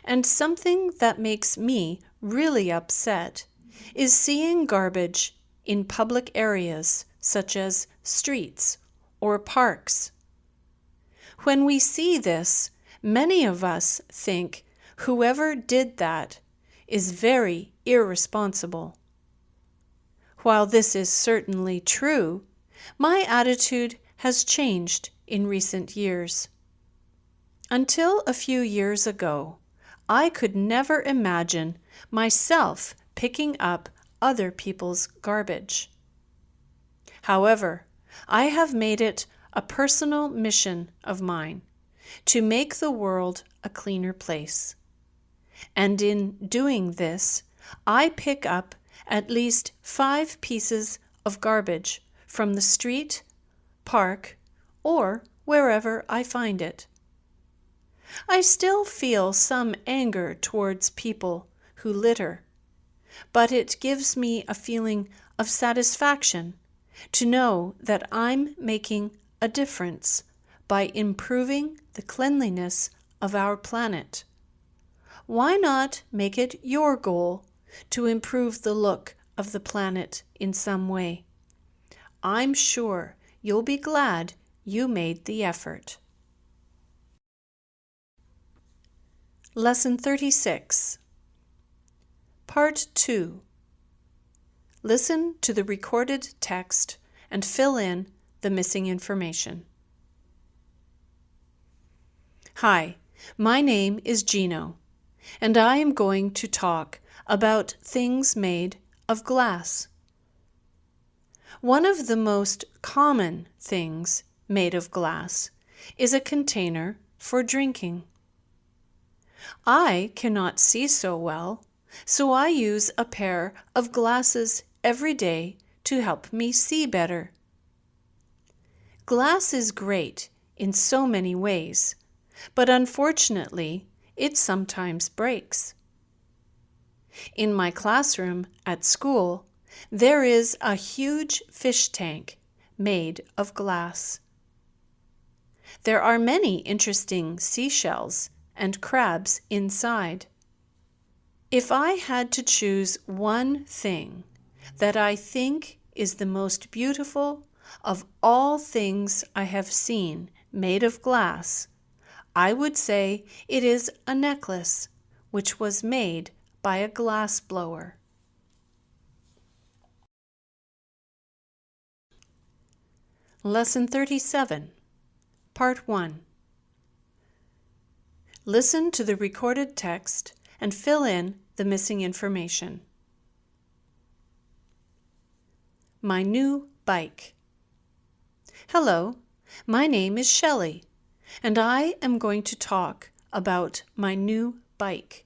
and something that makes me really upset is seeing garbage in public areas such as streets or parks. When we see this, many of us think whoever did that is very irresponsible. While this is certainly true, my attitude has changed in recent years. Until a few years ago, I could never imagine myself picking up other people's garbage. However, I have made it a personal mission of mine to make the world a cleaner place. And in doing this, I pick up at least 5 pieces of garbage from the street, park, or wherever I find it. I still feel some anger towards people who litter, but it gives me a feeling of satisfaction to know that I'm making a difference by improving the cleanliness of our planet. Why not make it your goal to improve the look of the planet in some way? I'm sure you'll be glad you made the effort. Lesson 36. Part 2. Listen to the recorded text and fill in the missing information. Hi, my name is Gino, and I am going to talk about things made of glass. One of the most common things made of glass is a container for drinking. I cannot see so well, so I use a pair of glasses every day to help me see better. Glass is great in so many ways, but unfortunately, it sometimes breaks. In my classroom at school, there is a huge fish tank made of glass. There are many interesting seashells and crabs inside. If I had to choose one thing that I think is the most beautiful of all things I have seen made of glass, I would say it is a necklace which was made by a glass blower. Lesson 37, Part 1. Listen to the recorded text and fill in the missing information. My new bike. Hello, my name is Shelley, and I am going to talk about my new bike.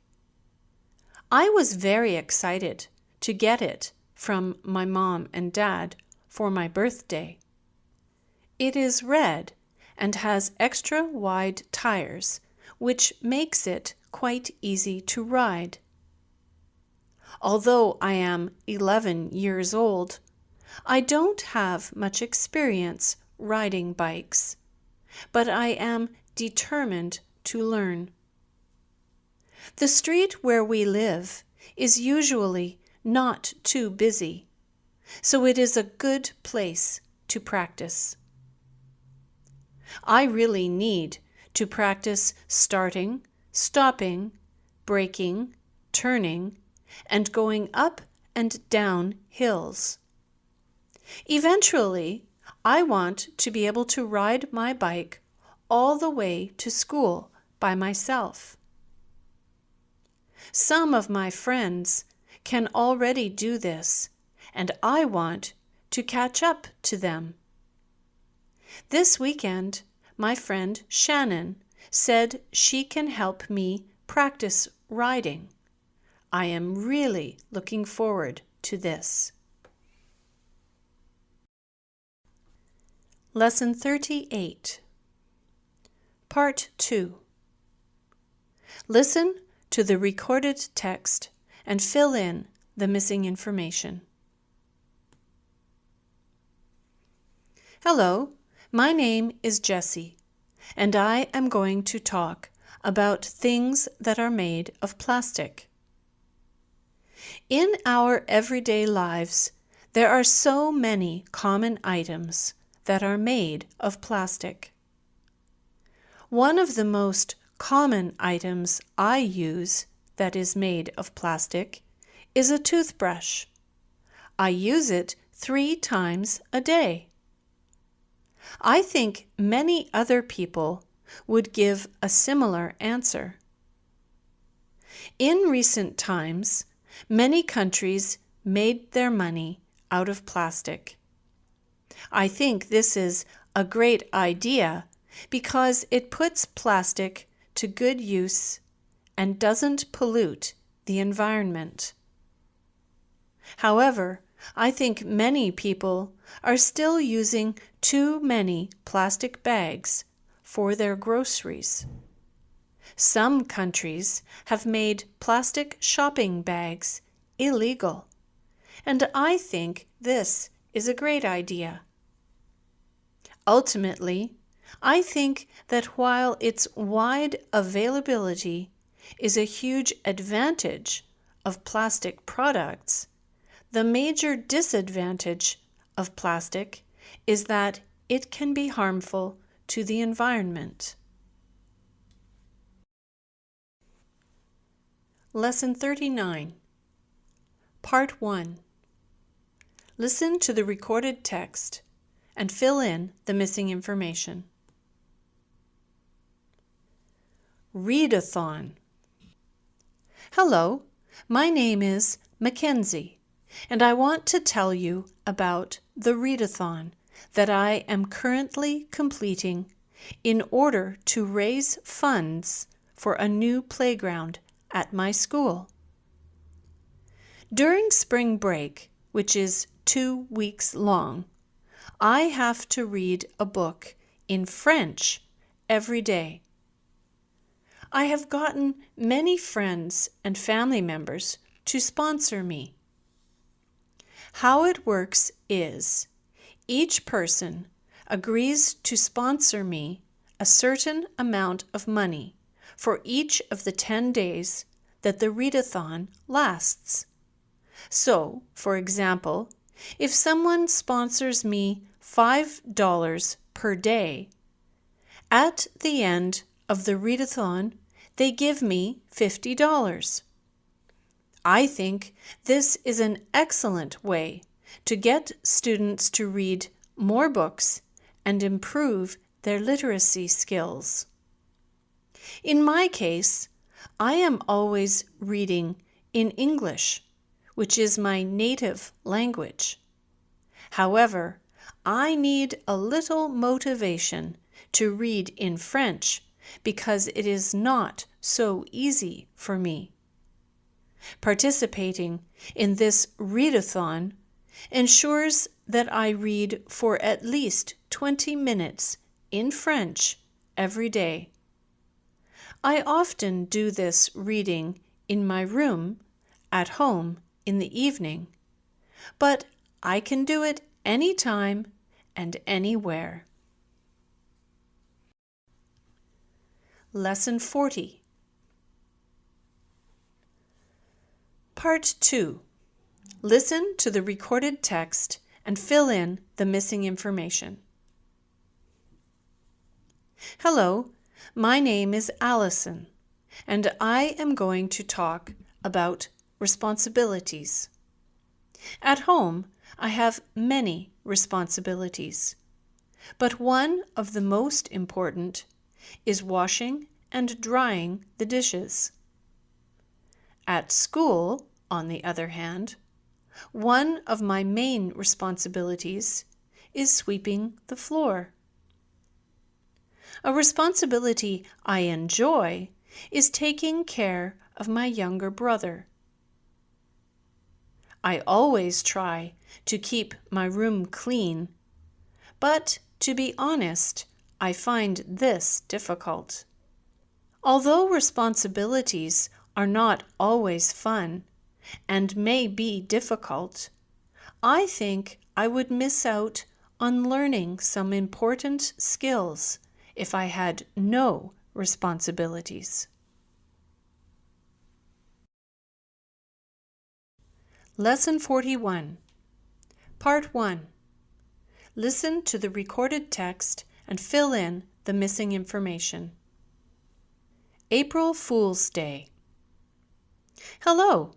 I was very excited to get it from my mom and dad for my birthday. It is red and has extra wide tires, which makes it quite easy to ride. Although I am 11 years old, I don't have much experience riding bikes, but I am determined to learn. The street where we live is usually not too busy, so it is a good place to practice. I really need to practice starting, stopping, braking, turning, and going up and down hills. Eventually, I want to be able to ride my bike all the way to school by myself. Some of my friends can already do this, and I want to catch up to them. This weekend, my friend Shannon said she can help me practice riding. I am really looking forward to this. Lesson 38. Part 2. Listen to the recorded text and fill in the missing information. Hello, my name is Jessie, and I am going to talk about things that are made of plastic. In our everyday lives, there are so many common items that are made of plastic. One of the most common items I use that is made of plastic is a toothbrush. I use it 3 times a day. I think many other people would give a similar answer. In recent times, many countries made their money out of plastic. I think this is a great idea because it puts plastic to good use and doesn't pollute the environment. However, I think many people are still using too many plastic bags for their groceries. Some countries have made plastic shopping bags illegal, and I think this is a great idea. Ultimately, I think that while its wide availability is a huge advantage of plastic products, the major disadvantage of plastic is that it can be harmful to the environment. Lesson 39. Part 1. Listen to the recorded text and fill in the missing information. Readathon. Hello, my name is Mackenzie, and I want to tell you about the readathon that I am currently completing in order to raise funds for a new playground at my school. During spring break, which is 2 weeks long, I have to read a book in French every day. I have gotten many friends and family members to sponsor me. How it works is, each person agrees to sponsor me a certain amount of money for each of the 10 days that the readathon lasts. So, for example, if someone sponsors me $5 per day, at the end of the readathon, they give me $50. I think this is an excellent way to get students to read more books and improve their literacy skills. In my case, I am always reading in English, which is my native language. However, I need a little motivation to read in French because it is not so easy for me. Participating in this readathon ensures that I read for at least 20 minutes in French every day. I often do this reading in my room at home in the evening, but I can do it anytime and anywhere. Lesson 40. Part 2. Listen to the recorded text and fill in the missing information. Hello, my name is Allison, and I am going to talk about responsibilities. At home, I have many responsibilities, but one of the most important is washing and drying the dishes. At school, on the other hand, one of my main responsibilities is sweeping the floor. A responsibility I enjoy is taking care of my younger brother. I always try to keep my room clean, but to be honest, I find this difficult. Although responsibilities are not always fun and may be difficult, I think I would miss out on learning some important skills if I had no responsibilities. Lesson 41. Part 1. Listen to the recorded text and fill in the missing information. April Fool's Day. Hello,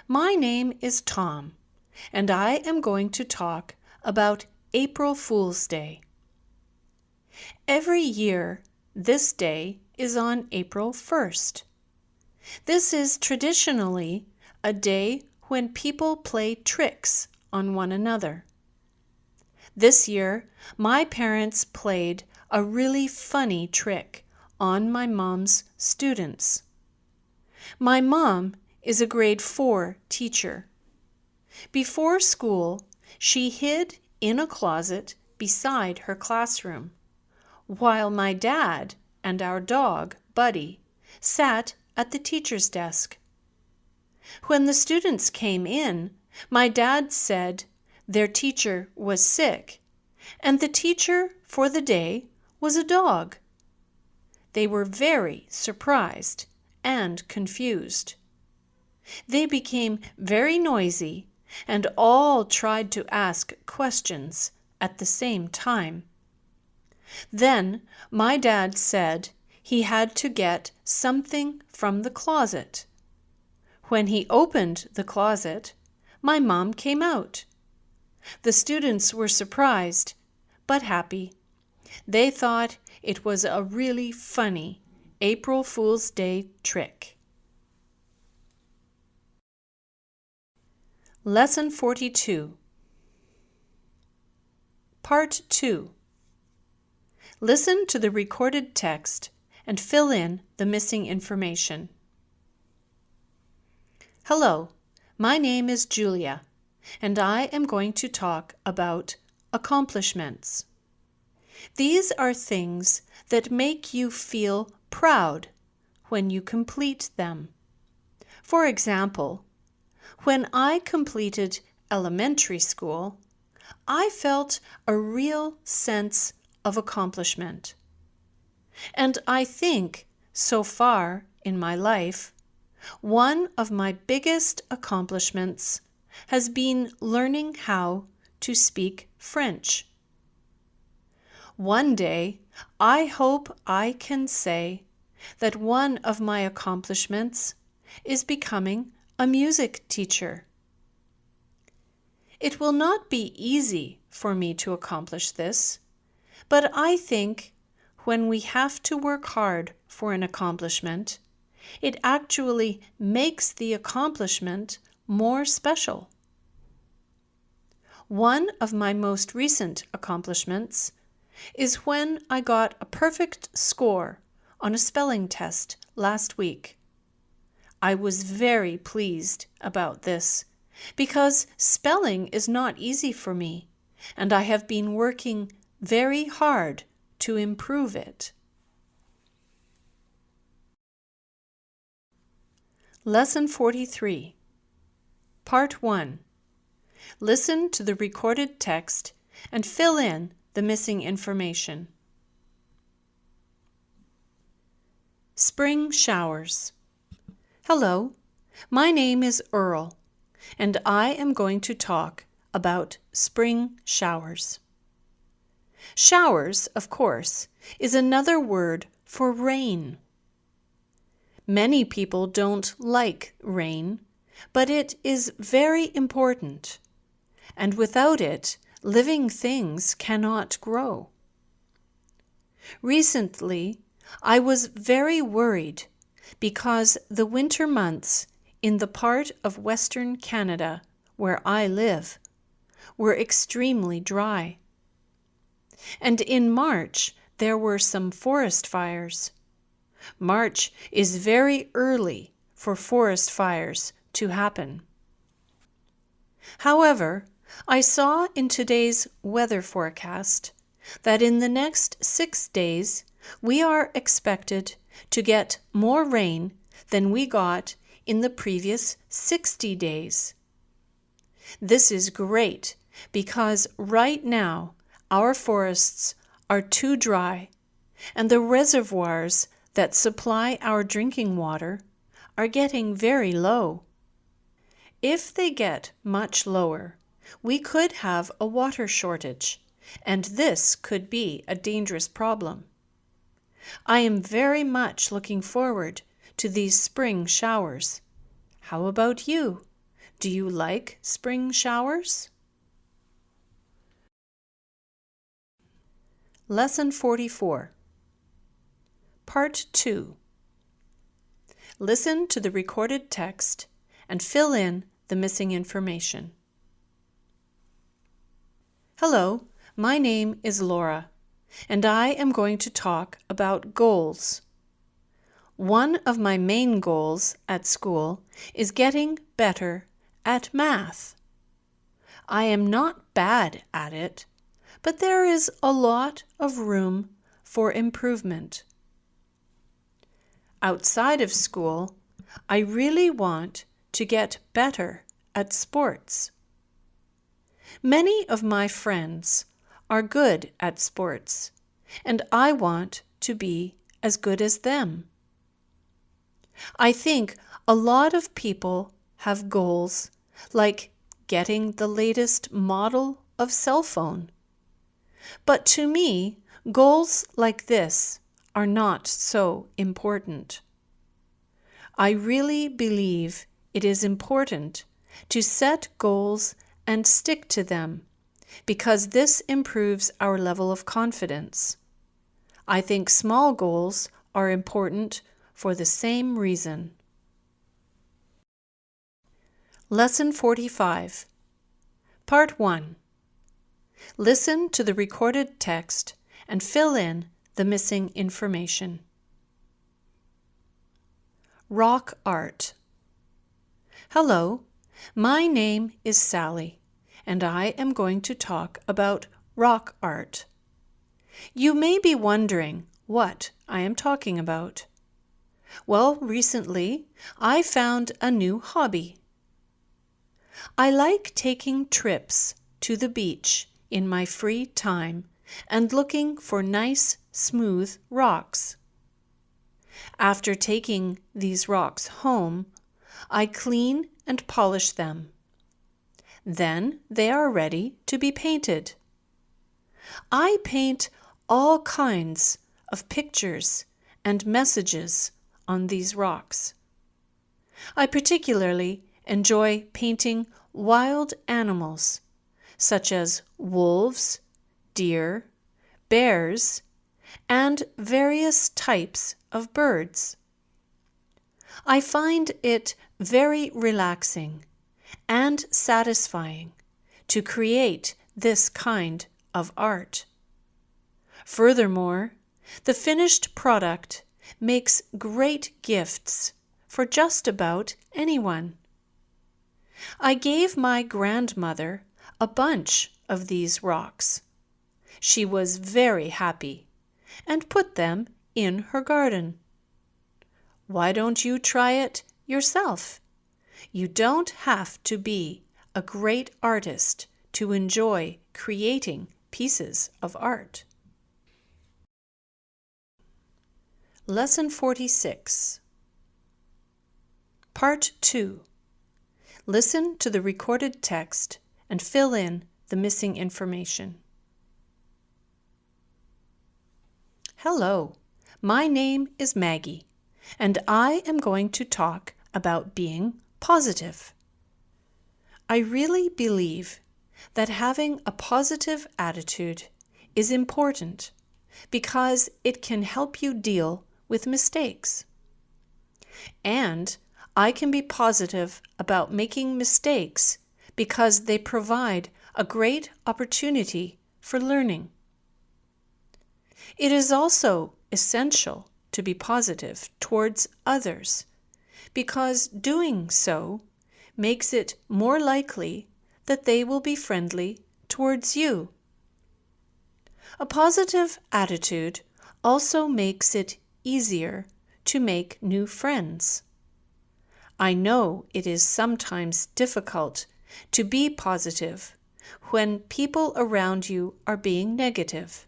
my name is Tom, and I am going to talk about April Fool's Day. Every year, this day is on April 1st. This is traditionally a day when people play tricks on one another. This year, my parents played a really funny trick on my mom's students. My mom is a grade 4 teacher. Before school, she hid in a closet beside her classroom, while my dad and our dog, Buddy, sat at the teacher's desk. When the students came in, my dad said their teacher was sick, and the teacher for the day was a dog. They were very surprised and confused. They became very noisy and all tried to ask questions at the same time. Then my dad said he had to get something from the closet. When he opened the closet, my mom came out. The students were surprised, but happy. They thought it was a really funny April Fool's Day trick. Lesson 42. Part 2. Listen to the recorded text and fill in the missing information. Hello, my name is Julia, and I am going to talk about accomplishments. These are things that make you feel proud when you complete them. For example, when I completed elementary school, I felt a real sense of accomplishment. And I think, so far in my life, one of my biggest accomplishments has been learning how to speak French. One day, I hope I can say that one of my accomplishments is becoming a music teacher. It will not be easy for me to accomplish this, but I think when we have to work hard for an accomplishment, it actually makes the accomplishment more special. One of my most recent accomplishments is when I got a perfect score on a spelling test last week. I was very pleased about this because spelling is not easy for me, and I have been working very hard to improve it. Lesson 43, Part 1. Listen to the recorded text and fill in the missing information. Spring showers. Hello, my name is Earl, and I am going to talk about spring showers. Showers, of course, is another word for rain. Many people don't like rain, but it is very important, and without it, living things cannot grow. Recently, I was very worried because the winter months in the part of Western Canada where I live were extremely dry. And in March, there were some forest fires. March is very early for forest fires to happen. However, I saw in today's weather forecast that in the next 6 days we are expected to get more rain than we got in the previous 60 days. This is great because right now our forests are too dry and the reservoirs that supply our drinking water are getting very low. If they get much lower, we could have a water shortage, and this could be a dangerous problem. I am very much looking forward to these spring showers. How about you? Do you like spring showers? Lesson 44. Part 2. Listen to the recorded text and fill in the missing information. Hello, my name is Laura, and I am going to talk about goals. One of my main goals at school is getting better at math. I am not bad at it, but there is a lot of room for improvement. Outside of school, I really want to get better at sports. Many of my friends are good at sports, and I want to be as good as them. I think a lot of people have goals like getting the latest model of cell phone. But to me, goals like this are not so important. I really believe it is important to set goals and stick to them because this improves our level of confidence. I think small goals are important for the same reason. Lesson 45. Part 1. Listen to the recorded text and fill in the missing information. Rock art. Hello, my name is Sally, and I am going to talk about rock art. You may be wondering what I am talking about. Well, recently I found a new hobby. I like taking trips to the beach in my free time and looking for nice, smooth rocks. After taking these rocks home, I clean and polish them. Then they are ready to be painted. I paint all kinds of pictures and messages on these rocks. I particularly enjoy painting wild animals such as wolves, deer, bears, and various types of birds. I find it very relaxing and satisfying to create this kind of art. Furthermore, the finished product makes great gifts for just about anyone. I gave my grandmother a bunch of these rocks. She was very happy and put them in her garden. Why don't you try it yourself? You don't have to be a great artist to enjoy creating pieces of art. Lesson 46. Part 2. Listen to the recorded text and fill in the missing information. Hello, my name is Maggie, and I am going to talk about being positive. I really believe that having a positive attitude is important because it can help you deal with mistakes. And I can be positive about making mistakes because they provide a great opportunity for learning. It is also essential to be positive towards others because doing so makes it more likely that they will be friendly towards you. A positive attitude also makes it easier to make new friends. I know it is sometimes difficult to be positive when people around you are being negative.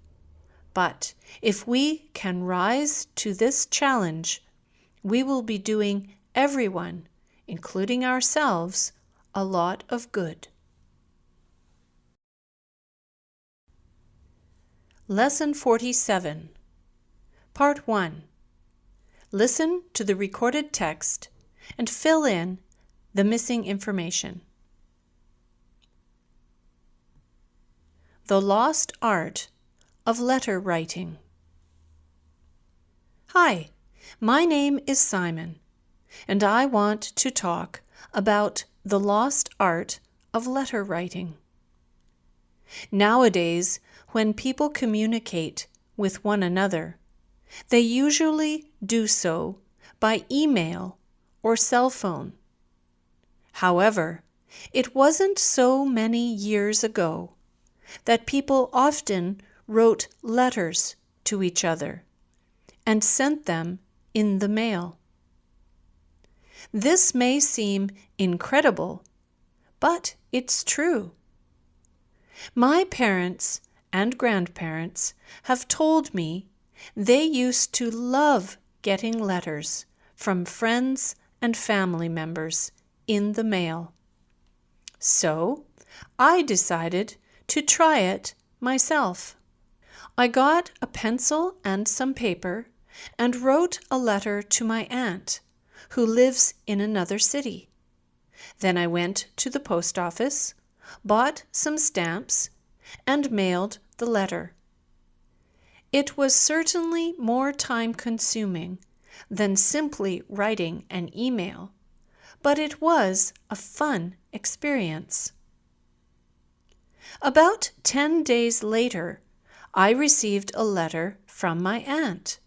But if we can rise to this challenge, we will be doing everyone, including ourselves, a lot of good. Lesson 47. Part 1. Listen to the recorded text and fill in the missing information. The lost art of letter writing. Hi, my name is Simon, and I want to talk about the lost art of letter writing. Nowadays, when people communicate with one another, they usually do so by email or cell phone. However, it wasn't so many years ago that people often wrote letters to each other and sent them in the mail. This may seem incredible, but it's true. My parents and grandparents have told me they used to love getting letters from friends and family members in the mail. So I decided to try it myself. I got a pencil and some paper and wrote a letter to my aunt, who lives in another city. Then I went to the post office, bought some stamps, and mailed the letter. It was certainly more time-consuming than simply writing an email, but it was a fun experience. About 10 days later, I received a letter from my aunt.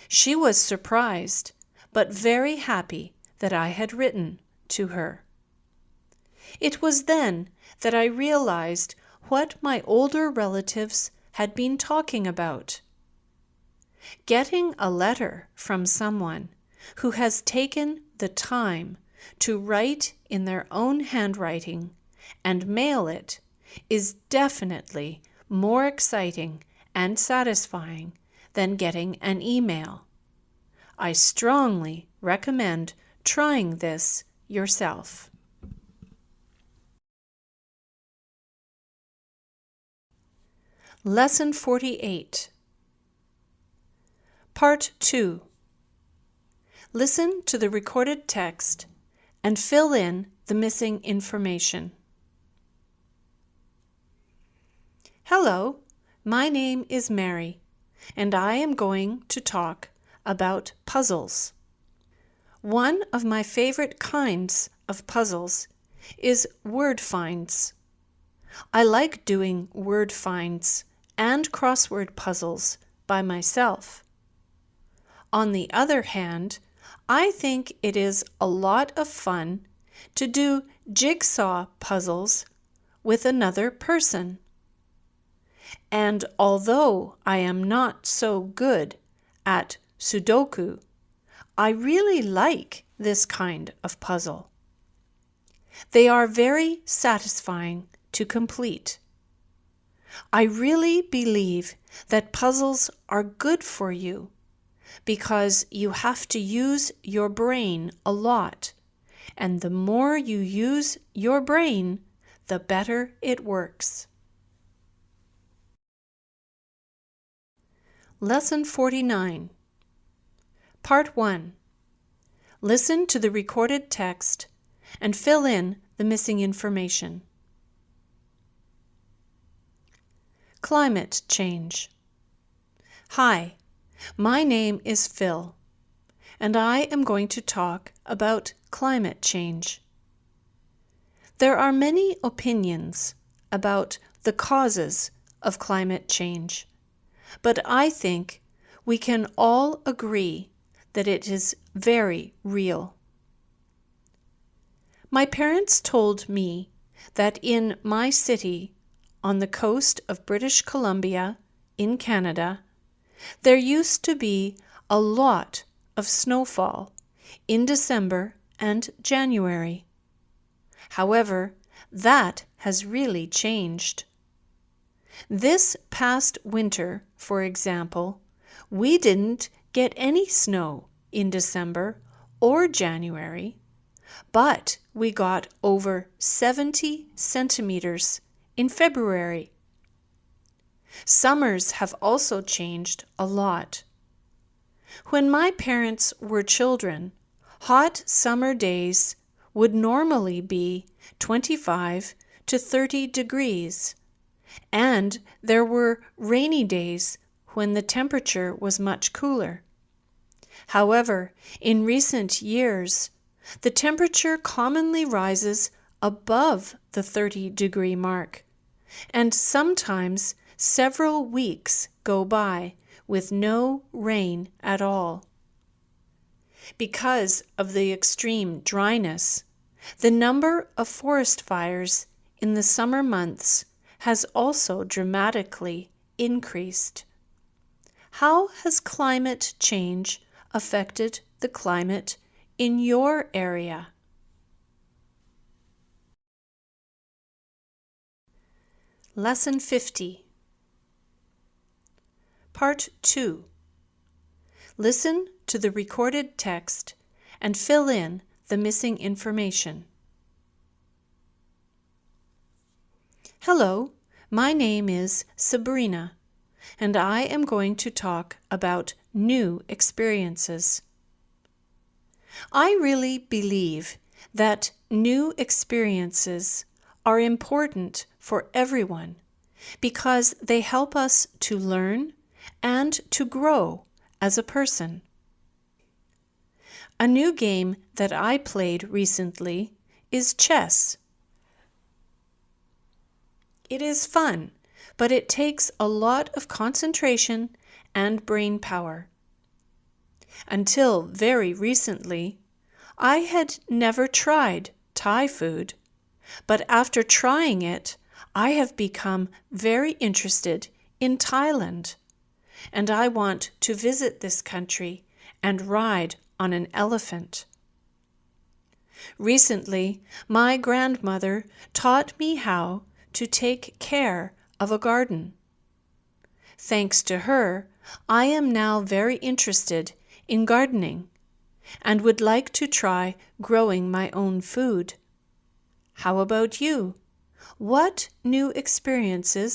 She was surprised, but very happy that I had written to her. It was then that I realized what my older relatives had been talking about. Getting a letter from someone who has taken the time to write in their own handwriting and mail it is definitely more exciting and satisfying than getting an email. I strongly recommend trying this yourself. Lesson 48. Part 2. Listen to the recorded text and fill in the missing information. Hello, my name is Mary, and I am going to talk about puzzles. One of my favorite kinds of puzzles is word finds. I like doing word finds and crossword puzzles by myself. On the other hand, I think it is a lot of fun to do jigsaw puzzles with another person. And although I am not so good at Sudoku, I really like this kind of puzzle. They are very satisfying to complete. I really believe that puzzles are good for you because you have to use your brain a lot, and the more you use your brain, the better it works. Lesson 49. Part 1. Listen to the recorded text and fill in the missing information. Climate change. Hi, my name is Phil, and I am going to talk about climate change. There are many opinions about the causes of climate change, but I think we can all agree that it is very real. My parents told me that in my city on the coast of British Columbia in Canada, there used to be a lot of snowfall in December and January. However, that has really changed. This past winter, for example, we didn't get any snow in December or January, but we got over 70 centimeters in February. Summers have also changed a lot. When my parents were children, hot summer days would normally be 25 to 30 degrees, and there were rainy days when the temperature was much cooler. However, in recent years, the temperature commonly rises above the 30-degree mark, and sometimes several weeks go by with no rain at all. Because of the extreme dryness, the number of forest fires in the summer months has also dramatically increased. How has climate change affected the climate in your area? Lesson 50. Part 2. Listen to the recorded text and fill in the missing information. Hello, my name is Sabrina, and I am going to talk about new experiences. I really believe that new experiences are important for everyone because they help us to learn and to grow as a person. A new game that I played recently is chess. It is fun, but it takes a lot of concentration and brain power. Until very recently, I had never tried Thai food, but after trying it, I have become very interested in Thailand, and I want to visit this country and ride on an elephant. Recently, my grandmother taught me how to take care of a garden. Thanks to her, I am now very interested in gardening and would like to try growing my own food. How about you? What new experiences